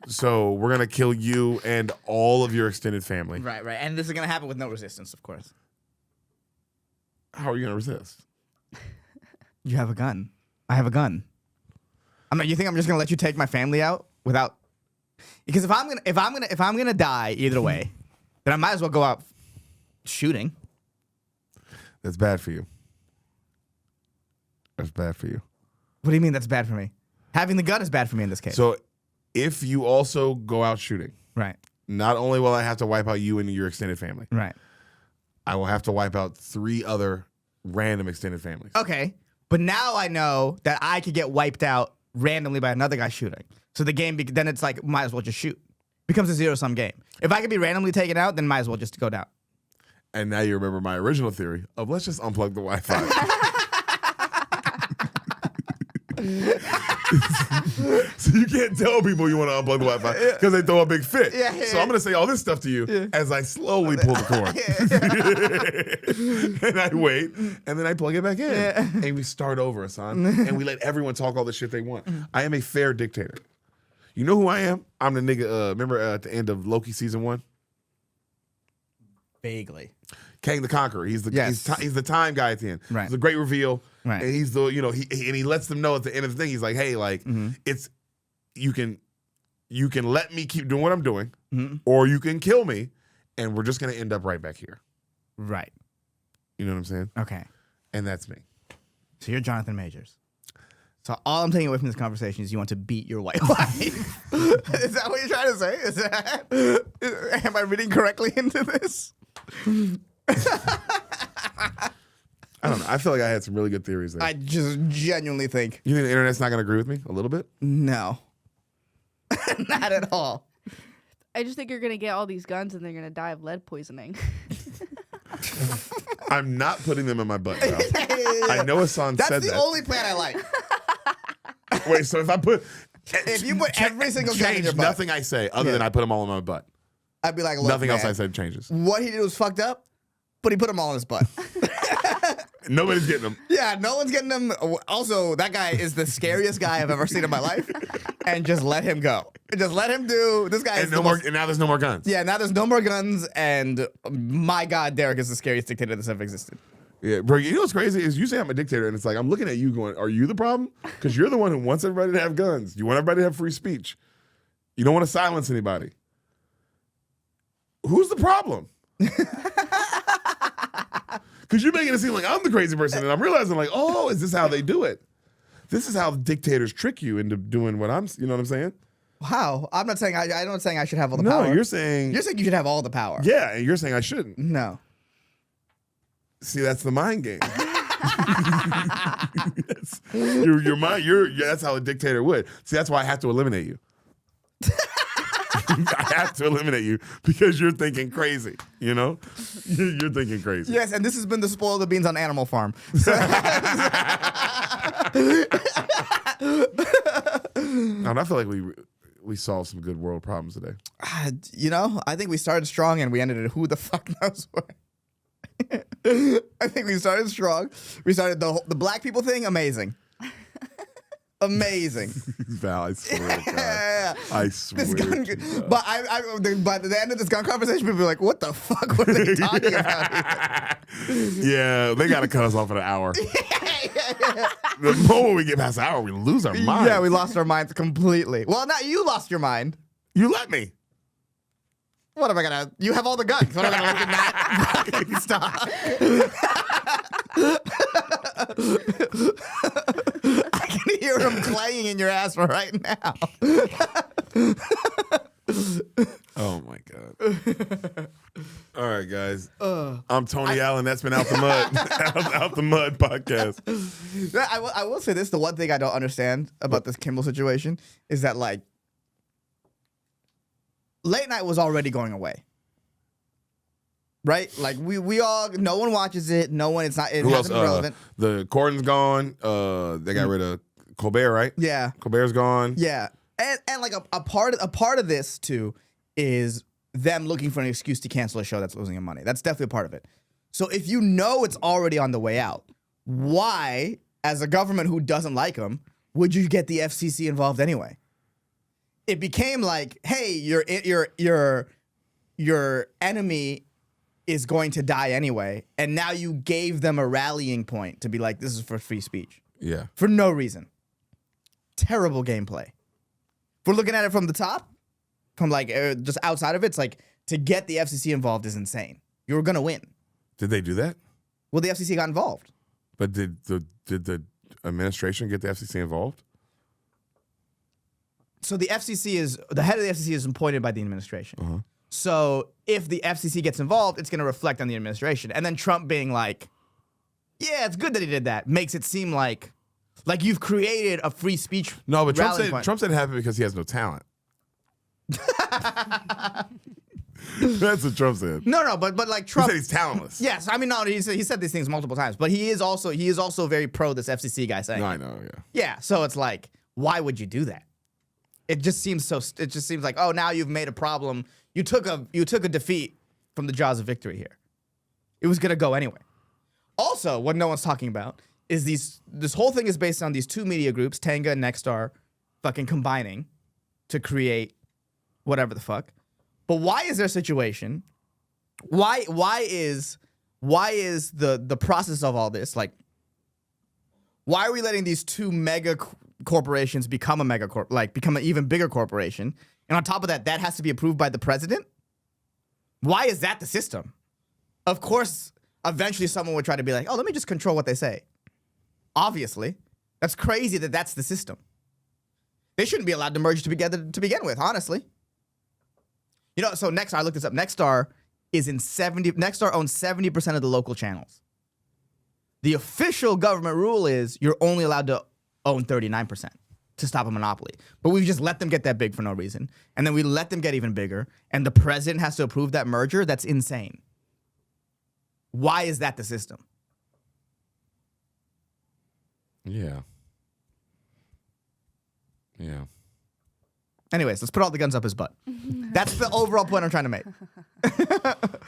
So we're going to kill you and all of your extended family. Right. And this is gonna happen with no resistance, of course. How are you going to resist? You have a gun. I have a gun. You think I'm just gonna let you take my family out without? Because if I'm gonna die either way, then I might as well go out shooting. That's bad for you. That's bad for you. What do you mean that's bad for me? Having the gun is bad for me in this case. So if you also go out shooting, right. not only will I have to wipe out you and your extended family, Right. I will have to wipe out 3 other random extended families. Okay. But now I know that I could get wiped out randomly by another guy shooting. So the game, then it's like, might as well just shoot. Becomes a zero-sum game. If I could be randomly taken out, then might as well just go down. And now you remember my original theory of let's just unplug the Wi-Fi. So you can't tell people you want to unplug the Wi-Fi because they throw a big fit. Yeah. So I'm going to say all this stuff to you as I slowly pull the cord. And I wait, and then I plug it back in. And we start over, Ehsan. And we let everyone talk all the shit they want. I am a fair dictator. You know who I am? I'm the nigga, remember at the end of Loki season 1? Vaguely. Kang the Conqueror. He's the he's the time guy at the end. Right. It's a great reveal. Right. And he's the he lets them know at the end of the thing. He's like, hey, like it's you can let me keep doing what I'm doing, or you can kill me, and we're just gonna end up right back here. Right. You know what I'm saying? Okay. And that's me. So you're Jonathan Majors. So all I'm taking away from this conversation is you want to beat your white wife. Is that what you're trying to say? Am I reading correctly into this? I don't know. I feel like I had some really good theories there. I just genuinely think You think the internet's not gonna agree with me a little bit? no. Not at all. I just think you're going to get all these guns and they're going to die of lead poisoning. I'm not putting them in my butt. Now. I know Ehsan That's said the that. only plan I like. Wait, so if I put If you put every single gun in change your butt, nothing I say other than I put them all in my butt. I'd be like, look, Nothing else man, I said changes. What he did was fucked up, but he put them all in his butt. Nobody's getting them. Yeah, no one's getting them. Also, that guy is the scariest guy I've ever seen in my life. And just let him go. Just let him do. This guy is And the no more. most- And now there's no more guns. Yeah, now there's no more guns, and my God, Deric is the scariest dictator that's ever existed. Yeah, bro. You know what's crazy is you say I'm a dictator, and it's like I'm looking at you going, "Are you the problem? Because you're the one who wants everybody to have guns. You want everybody to have free speech. You don't want to silence anybody. Who's the problem?" Because you're making it seem like I'm the crazy person, and I'm realizing like, oh, is this how they do it? This is how dictators trick you into doing what I'm. You know what I'm saying? Wow. I'm not saying I'm not saying I should have all the No, power. you're saying you should have all the power. yeah, and you're saying I shouldn't. No. See, that's the mind game. Yes. Your mind. That's how a dictator would. See, that's why I have to eliminate you. I have to eliminate you because you're thinking crazy. You know, you're thinking crazy. Yes, and this has been the Spoil the Beans on Animal Farm. So And I feel like we solved some good world problems today. I think we started strong and we ended at who the fuck knows where. I think we started strong. We started the black people thing, amazing. Amazing. Val, I swear to God. I swear to God. But by the end of this gun conversation, people be like, what the fuck were they talking about here? Yeah, they got to cut us off at an hour. The moment we get past an hour, we lose our mind. Yeah, we lost our minds completely. Well, not you lost your mind. You let me. What am I gonna? You have all the guns. What am I gonna look at that fucking stuff? I can hear him clanging in your ass right now. Oh my God. All right, guys. I'm Tony Allen. That's been Out the Mud. Out the Mud podcast. I will say this: the one thing I don't understand about this Kimmel situation is that like late night was already going away. Right? Like we all, no one watches it. No one, it Who else? hasn't been relevant. The Corden's gone. They got rid of Colbert, right? Yeah. Colbert's gone. Yeah. And like a part of this too is them looking for an excuse to cancel a show that's losing them money. That's definitely a part of it. So if you know it's already on the way out, why, as a government who doesn't like them, would you get the FCC involved anyway? It became like, hey, your enemy is going to die anyway, and now you gave them a rallying point to be like, this is for free speech. Yeah. For no reason. Terrible gameplay. If we're looking at it from the top, from like just outside of it, it's like to get the FCC involved is insane. You were gonna win. Did they do that? Well, the FCC got involved. But did the administration get the FCC involved? So the head of the FCC is appointed by the administration. So if the FCC gets involved, it's going to reflect on the administration. And then Trump being like, yeah, it's good that he did that, makes it seem like you've created a free speech. No, but Trump rallying point. said it happened because he has no talent. That's what Trump said. No, but like He Trump said he's talentless. Yes, I mean no, he said these things multiple times, but he is also very pro this FCC guy saying. No, I know, yeah. Yeah, so it's like, why would you do that? It just seems like, oh, now you've made a problem. You took a defeat from the jaws of victory here. It was gonna go anyway. Also, what no one's talking about is this whole thing is based on these two media groups, Tenga and Nexstar, fucking combining to create whatever the fuck. But why is there a situation? Why is the process of all this like? Why are we letting these two mega corporations become become an even bigger corporation? And on top of that, that has to be approved by the president? Why is that the system? Of course, eventually someone would try to be like, oh, let me just control what they say. Obviously. That's crazy that that's the system. They shouldn't be allowed to merge together to begin with, honestly. You know, so Nexstar, I looked this up. Nexstar owns 70% of the local channels. The official government rule is you're only allowed to own 39% to stop a monopoly. But we've just let them get that big for no reason. And then we let them get even bigger. And the president has to approve that merger? That's insane. Why is that the system? Yeah. Yeah. Anyways, let's put all the guns up his butt. That's the overall point I'm trying to make.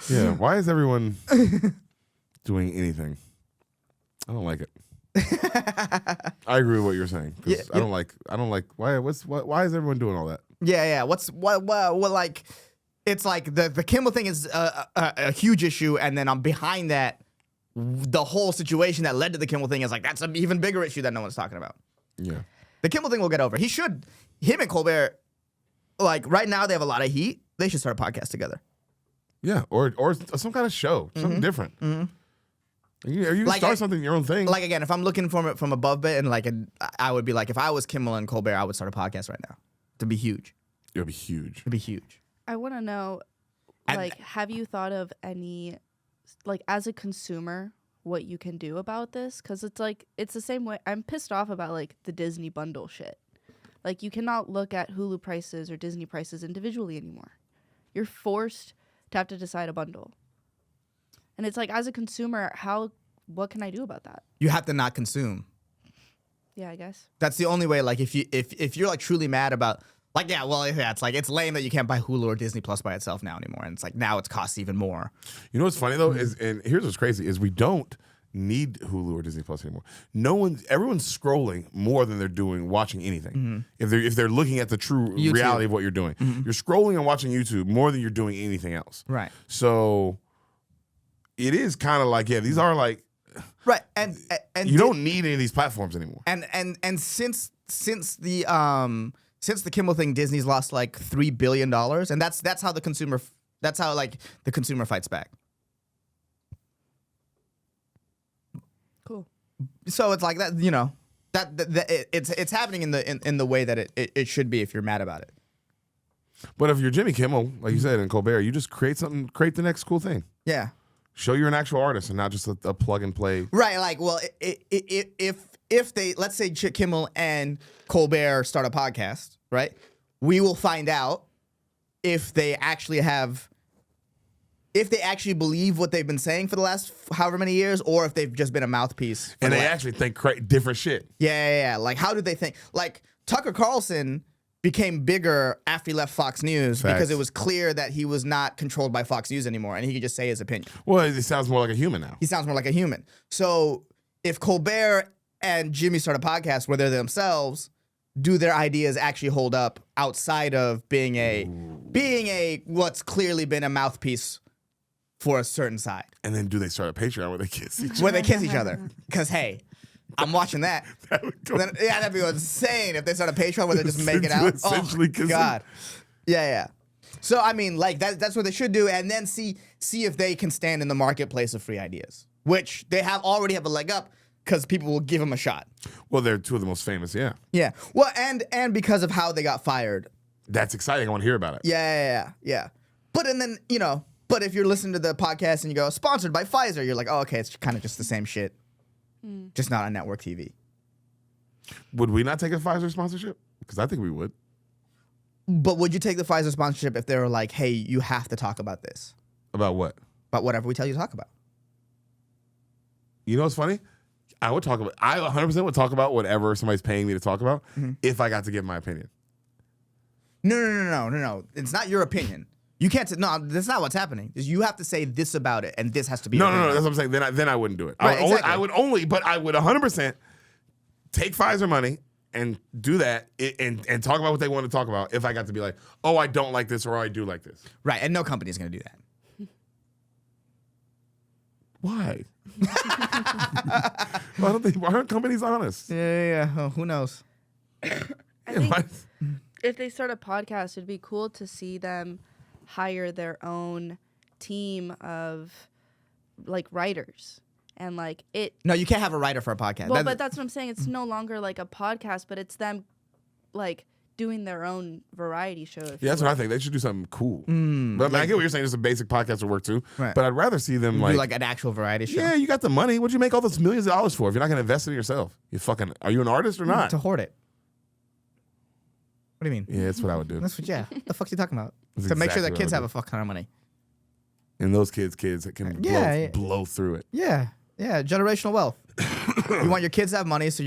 Yeah. Why is everyone doing anything? I don't like it. I agree with what you're saying. 'Cause Yeah, I don't like why is everyone doing all that? Yeah. What like, it's like the Kimmel thing is a huge issue. And then behind that, the whole situation that led to the Kimmel thing is like, that's an even bigger issue that no one's talking about. Yeah. The Kimmel thing will get over. Him and Colbert, like right now they have a lot of heat. They should start a podcast together. Yeah. Or some kind of show. Something different. You Like, start something your own thing. Like again, if I'm looking from it from above it, and like I would be like, if I was Kimmel and Colbert, I would start a podcast right now. It'd be huge. It would be huge. It'd be huge. I want to know, And- like, have you thought of any, like, as a consumer, what you can do about this? Because it's like, it's the same way. I'm pissed off about, like, the Disney bundle shit. Like, you cannot look at Hulu prices or Disney prices individually anymore. You're forced to have to decide a bundle. And it's like, as a consumer, what can I do about that? You have to not consume. Yeah, I guess. That's the only way. Like if you're like truly mad about like it's like it's lame that you can't buy Hulu or Disney Plus by itself now anymore, and it's like now it's costs even more. You know what's funny though is, and here's what's crazy is we don't need Hulu or Disney Plus anymore. Everyone's scrolling more than they're doing watching anything. If they're looking at the true YouTube. reality of what you're doing, you're scrolling and watching YouTube more than you're doing anything else. Right. So it is kind of like these are like Right. And you don't need any of these platforms anymore. And since the Kimmel thing, Disney's lost like $3 billion, and that's how the consumer fights back. Cool. So it's like that, you know, that it's happening in the way that it should be if you're mad about it. But if you're Jimmy Kimmel, like you said, and Colbert, you just create the next cool thing. Yeah. Show you're an actual artist and not just a plug and play. Right. Like, well, if they, let's say Kimmel and Colbert start a podcast, right? We will find out if they actually believe what they've been saying for the last however many years, or if they've just been a mouthpiece. And they actually think different shit. Yeah. Like, how did they think? Like, Tucker Carlson became bigger after he left Fox News because it was clear that he was not controlled by Fox News anymore, and he could just say his opinion. Well, he sounds more like a human now. He sounds more like a human. So if Colbert and Jimmy start a podcast where they're themselves, do their ideas actually hold up outside of being a what's clearly been a mouthpiece for a certain side? And then do they start a Patreon where they kiss each other? Where they kiss each other. Because, hey, I'm watching that. That'd be insane if they start a Patreon where they're just making out. Essentially kissing. God. Yeah. So, I mean, like, that's what they should do, and then see if they can stand in the marketplace of free ideas, which they already have a leg up because people will give them a shot. Well, they're two of the most famous, yeah. Yeah. Well, and because of how they got fired. That's exciting. I want to hear about it. Yeah. But if you're listening to the podcast and you go, sponsored by Pfizer, you're like, oh, okay, it's kind of just the same shit. Just not on network TV. Would we not take a Pfizer sponsorship? Because I think we would. But would you take the Pfizer sponsorship if they were like, hey, you have to talk about this? About what? About whatever we tell you to talk about. You know what's funny? I 100% would talk about whatever somebody's paying me to talk about if I got to give my opinion. No. It's not your opinion. You can't say, no, that's not what's happening. You have to say this about it, and this has to be. No, that's what I'm saying. Then I wouldn't do it. Right, I would 100% take Pfizer money and do that and talk about what they want to talk about if I got to be like, oh, I don't like this or I do like this. Right, and no company is going to do that. Why? Why aren't companies honest? Yeah. Oh, who knows? I think if they start a podcast, it'd be cool to see them hire their own team of like writers and like it. No, you can't have a writer for a podcast. Well, but that's what I'm saying. It's no longer like a podcast, but it's them like doing their own variety show. Yeah, that's what I think. They should do something cool. But I mean, I get what you're saying. Just a basic podcast would work too. Right. But I'd rather see them do like an actual variety show. Yeah, you got the money. What'd you make all those millions of dollars for if you're not going to invest in it yourself? Are you an artist or not? To hoard it. What do you mean? Yeah, that's what I would do. That's what. Yeah. What the fuck's you talking about? That's To make sure exactly that what kids I have would a fuck ton of money. And those kids that can blow through it. Yeah. Generational wealth. You want your kids to have money so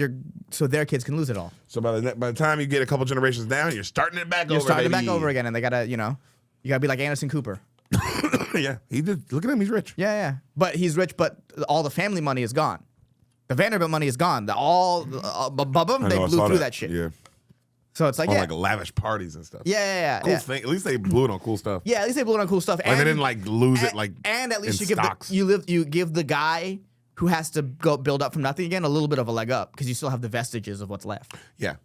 their kids can lose it all. So by the time you get a couple generations down, you're starting it back over. You're starting it baby. back over again, and they gotta, you gotta be like Anderson Cooper. Yeah, he did. Look at him, he's rich. Yeah. But he's rich, but all the family money is gone. The Vanderbilt money is gone. They blew through that shit. Yeah. So it's like, like lavish parties and stuff. Yeah. Cool thing. At least they blew it on cool stuff. Yeah, at least they blew it on cool stuff. Like they didn't lose it and at least in you stocks. you give the guy who has to go build up from nothing again a little bit of a leg up because you still have the vestiges of what's left. Yeah.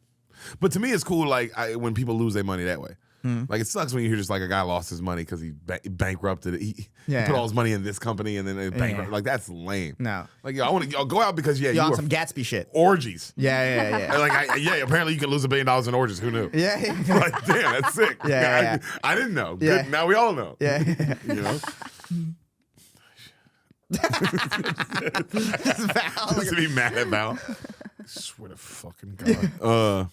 But to me, it's cool when people lose their money that way. Like it sucks when you hear just like a guy lost his money because he bankrupted it. He put all his money in this company and then it bankrupted. Like that's lame. No. Like I want to go out because you on were some Gatsby shit. orgies. Yeah. And, like apparently you can lose $1 billion in orgies. Who knew? Yeah. Like damn, that's sick. Yeah. I didn't know. Yeah. Good. Now we all know. Yeah. You know. Just to be mad about. I swear to fucking God.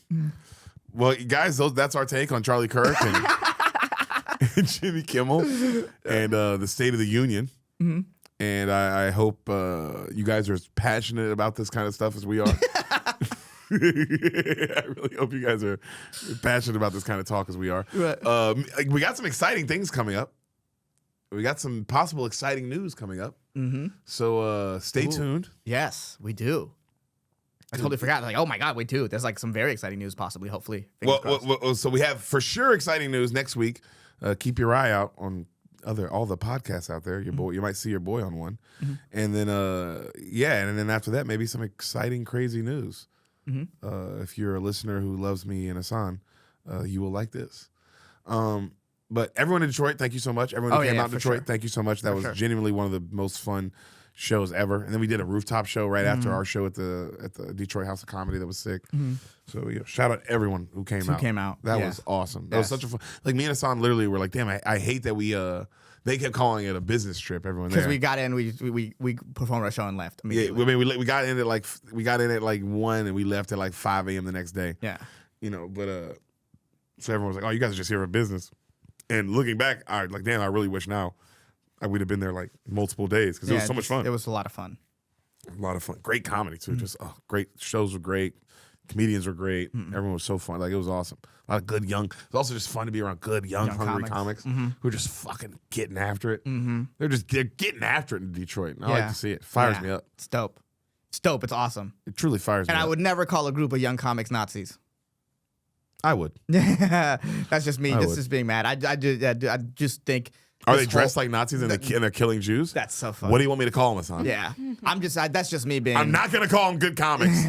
Well, guys, that's our take on Charlie Kirk and Jimmy Kimmel and the State of the Union. And I hope you guys are as passionate about this kind of stuff as we are. I really hope you guys are passionate about this kind of talk as we are. Right. We got some exciting things coming up. We got some possible exciting news coming up. So stay tuned. Yes, we do. I totally forgot. Like, oh my God, we do. There's like some very exciting news, possibly, hopefully. Well, so we have for sure exciting news next week. Keep your eye out on all the podcasts out there. Your boy, you might see your boy on one, and then and then after that, maybe some exciting, crazy news. If you're a listener who loves me and Ehsan, you will like this. But everyone in Detroit, thank you so much. Everyone who came out in Detroit, thank you so much. That was genuinely one of the most fun shows ever. And then we did a rooftop show right after our show at the Detroit House of Comedy that was sick. So shout out everyone who came out. That was awesome. That was such a fun. Like me and Ehsan literally were like, damn, I hate that we they kept calling it a business trip. Everyone there because we got in, we performed our show and left yeah, immediately. I mean we got in at like 1 and we left at like 5 a.m. the next day. Yeah, but so everyone was like, oh, you guys are just here for business. And looking back, I like, damn, I really wish now I would have been there like multiple days because it was so much fun. It was a lot of fun. A lot of fun. Great comedy too. Just great shows were great. Comedians were great. Everyone was so fun. Like it was awesome. A lot of good young. It was also just fun to be around good young hungry comics who are just fucking getting after it. They're getting after it in Detroit. And I like to see it. Fires me up. It's dope. It's dope. It's awesome. It truly fires me up. And I would never call a group of young comics Nazis. I would. That's just me. This is being mad. I just think. Are they dressed like Nazis and they're killing Jews? That's so funny. What do you want me to call them, Ehsan? Yeah, that's just me being. I'm not gonna call them good comics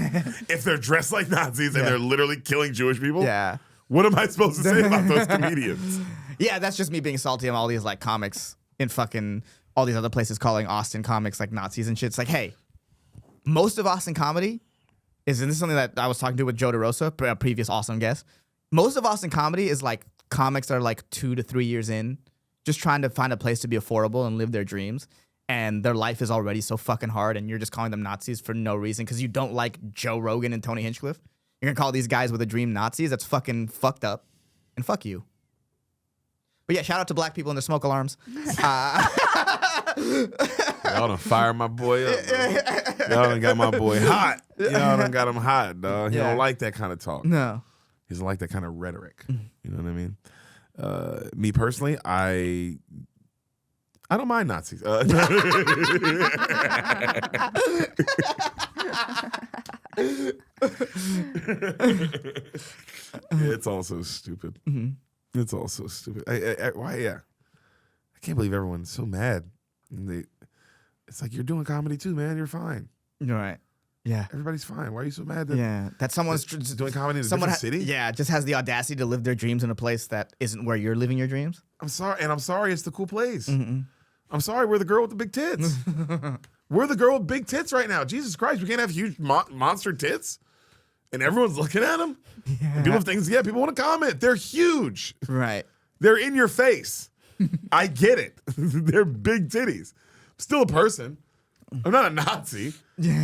if they're dressed like Nazis and they're literally killing Jewish people. Yeah. What am I supposed to say about those comedians? Yeah, that's just me being salty on all these like comics in fucking all these other places calling Austin comics like Nazis and shit. It's like, hey, most of Austin comedy is, and this is something that I was talking to with Joe DeRosa, a previous awesome guest. Most of Austin comedy is like comics that are like 2 to 3 years in, just trying to find a place to be affordable and live their dreams. And their life is already so fucking hard, and you're just calling them Nazis for no reason because you don't like Joe Rogan and Tony Hinchcliffe. You're gonna call these guys with a dream Nazis? That's fucking fucked up. And fuck you. But yeah, shout out to black people and their smoke alarms. Y'all done fire my boy up. Y'all done got my boy hot. Y'all done got him hot, dog. He don't like that kind of talk. No. He doesn't like that kind of rhetoric. You know what I mean? Me personally, I don't mind Nazis. It's all so stupid. It's all so stupid. Why? Yeah, I can't believe everyone's so mad. And it's like, you're doing comedy too, man. You're fine. You're right. Yeah. Everybody's fine. Why are you so mad that someone's doing comedy in a different city? Yeah, just has the audacity to live their dreams in a place that isn't where you're living your dreams. I'm sorry. It's the cool place. I'm sorry. We're the girl with the big tits. We're the girl with big tits right now. Jesus Christ, we can't have huge monster tits, and everyone's looking at them. Yeah. And people think, people want to comment. They're huge. Right. They're in your face. I get it. They're big titties. I'm still a person. I'm not a Nazi.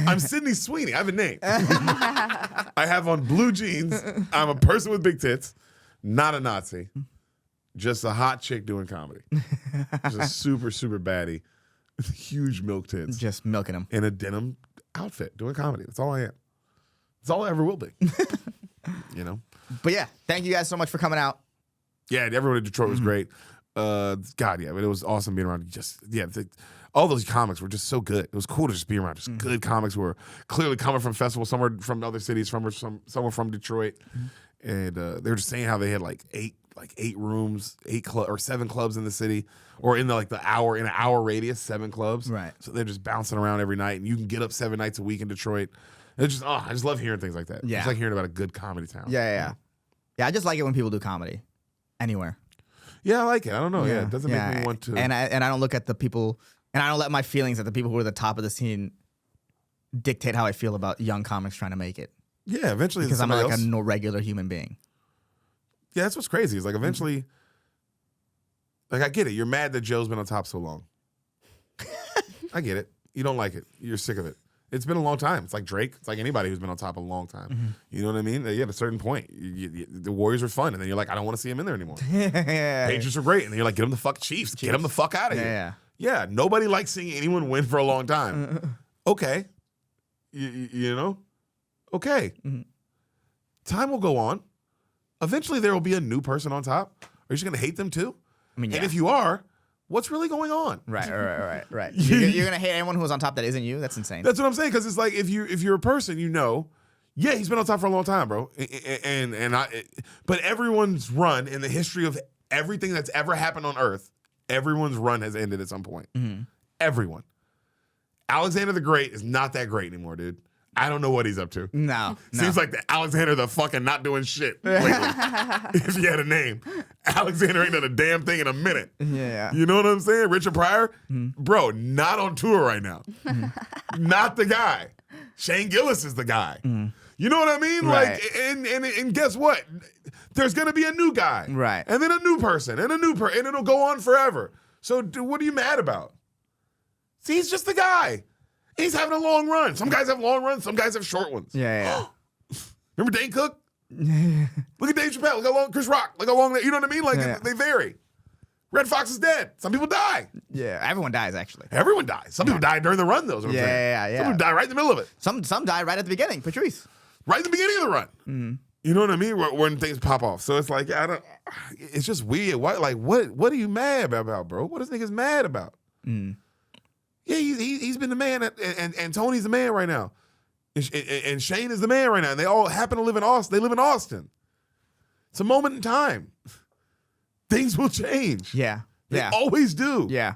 I'm Sydney Sweeney. I have a name. I have on blue jeans. I'm a person with big tits, not a Nazi. Just a hot chick doing comedy. Just a super, super baddie. Huge milk tits. Just milking them. In a denim outfit doing comedy. That's all I am. That's all I ever will be. You know? But yeah, thank you guys so much for coming out. Yeah, everyone in Detroit was great. God, yeah, it was awesome being around. All those comics were just so good. It was cool to just be around. Just good comics who were clearly coming from festivals, somewhere from other cities, somewhere from Detroit. And they were just saying how they had like eight rooms, 7 clubs in the city, or in an hour radius, 7 clubs. Right. So they're just bouncing around every night, and you can get up 7 nights a week in Detroit. And it's just, I just love hearing things like that. Yeah. It's like hearing about a good comedy town. Yeah. I just like it when people do comedy. anywhere. Yeah, I like it. I don't know. Yeah, it doesn't make me want to. And I don't look at the people, and I don't let my feelings at the people who are at the top of the scene dictate how I feel about young comics trying to make it. Yeah, eventually, Because I'm like else. a no regular human being. Yeah, that's what's crazy. It's like eventually, like I get it. You're mad that Joe's been on top so long. I get it. You don't like it. You're sick of it. It's been a long time. It's like Drake. It's like anybody who's been on top a long time. You know what I mean? At a certain point, the Warriors are fun, and then you're like, I don't want to see him in there anymore. Patriots are great, and then you're like, get them the fuck Chiefs. Get them the fuck out of here. Yeah, nobody likes seeing anyone win for a long time. Okay. You know? Okay. Time will go on. Eventually, there will be a new person on top. Are you just going to hate them too? I mean, yeah. And if you are, what's really going on? Right. You're gonna hate anyone who's on top that isn't you. That's insane. That's what I'm saying. Because it's like if you're a person, you know, yeah, he's been on top for a long time, bro. But everyone's run in the history of everything that's ever happened on Earth, everyone's run has ended at some point. Everyone. Alexander the Great is not that great anymore, dude. I don't know what he's up to. No. Seems like the Alexander the fucking not doing shit lately. If he had a name. Alexander ain't done a damn thing in a minute. Yeah. You know what I'm saying? Richard Pryor? Bro, not on tour right now. Not the guy. Shane Gillis is the guy. You know what I mean? Right. Like, and guess what? There's gonna be a new guy. Right. And then a new person, and a new person, and it'll go on forever. So what are you mad about? See, he's just the guy. He's having a long run. Some guys have long runs. Some guys have short ones. Yeah. Remember Dane Cook? Look at Dave Chappelle. Look how long Chris Rock. Look how long you know what I mean? Like they vary. Red Fox is dead. Some people die. Yeah. Everyone dies actually. Everyone dies. Some people die during the run, though. Is what I'm saying. Yeah. Some people die right in the middle of it. Some die right at the beginning. Patrice. Right in the beginning of the run. You know what I mean? When things pop off. So it's like it's just weird. What are you mad about, bro? What is niggas mad about? Yeah, he's been the man, and Tony's the man right now, and Shane is the man right now, and they all happen to live in Austin. They live in Austin. It's a moment in time. Things will change. Yeah. They always do. Yeah.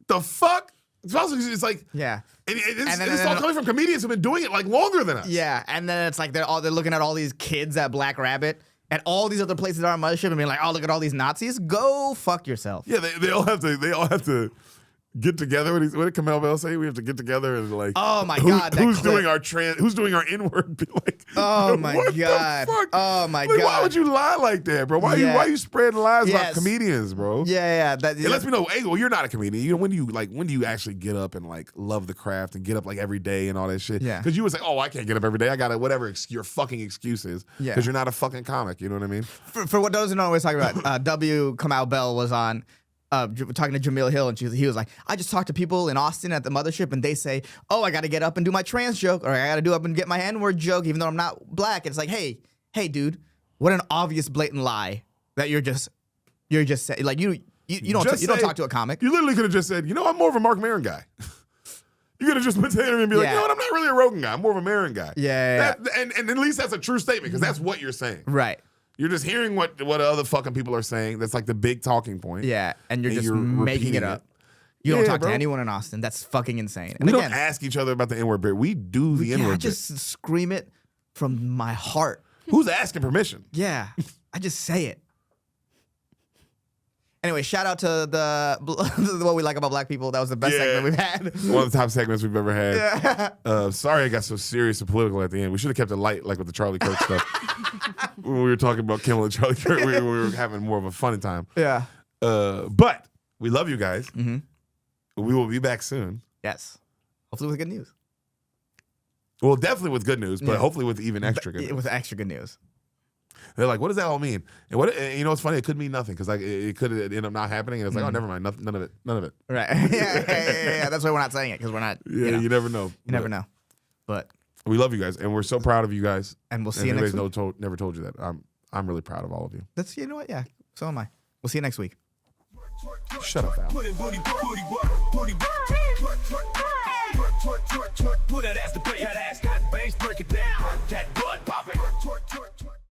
The fuck? It's also it's like Yeah. and it's all coming from comedians who've been doing it like longer than us. Yeah. And then it's like they're looking at all these kids at Black Rabbit and all these other places that are on Mothership and being like, oh, look at all these Nazis. Go fuck yourself. Yeah, they all have to get together. What did Kimmel Bell say? We have to get together and like. Oh my God! Who's doing our N-word? Be like. Oh my God! The fuck? Oh my God! Why God! would you lie like that, bro? Why are you spreading lies about comedians, bro? Yeah. It lets me know. Hey, well, you're not a comedian. You know, when do you actually get up and like love the craft and get up like every day and all that shit? Yeah. Because you would say, oh, I can't get up every day. I gotta whatever your fucking excuse is. Yeah. Because you're not a fucking comic. You know what I mean? For what those who know what we're talking about, W. Kamau Bell was on. Talking to Jamil Hill, and he was like, I just talked to people in Austin at the Mothership, and they say, oh, I got to get up and do my trans joke, or I got to do up and get my N-word joke, even though I'm not black. And it's like, hey, dude, what an obvious, blatant lie that you're just saying. Like you don't talk to a comic. You literally could have just said, I'm more of a Mark Maron guy. You could have just been saying and be like, you know what, I'm not really a Rogan guy. I'm more of a Maron guy. Yeah. And at least that's a true statement because that's what you're saying. Right. You're just hearing what other fucking people are saying. That's like the big talking point. Yeah, and you're just making it up. You don't talk to anyone in Austin. That's fucking insane. And we don't ask each other about the N-word bit. We do the N-word bit. I just scream it from my heart. Who's asking permission? Yeah, I just say it. Anyway, shout out to what we like about black people. That was the best segment we've had. One of the top segments we've ever had. Yeah. Sorry I got so serious and political at the end. We should have kept it light, like with the Charlie Kirk stuff. When we were talking about Kimmel and Charlie Kirk, we were having more of a fun time. Yeah. But we love you guys. We will be back soon. Yes. Hopefully with good news. Well, definitely with good news, but hopefully with even extra good news. With extra good news. They're like, what does that all mean? And you know what's funny? It could mean nothing because like it could end up not happening, and it's like, oh, never mind, none of it. Right? Yeah. That's why we're not saying it because we're not. Yeah, you never know. You never know. But we love you guys, and we're so proud of you guys. And we'll see you next week. Never told you that. I'm really proud of all of you. That's you know what? Yeah. So am I. We'll see you next week. Shut up, Al. Put that ass to play, that ass got bangs, break it down. That butt.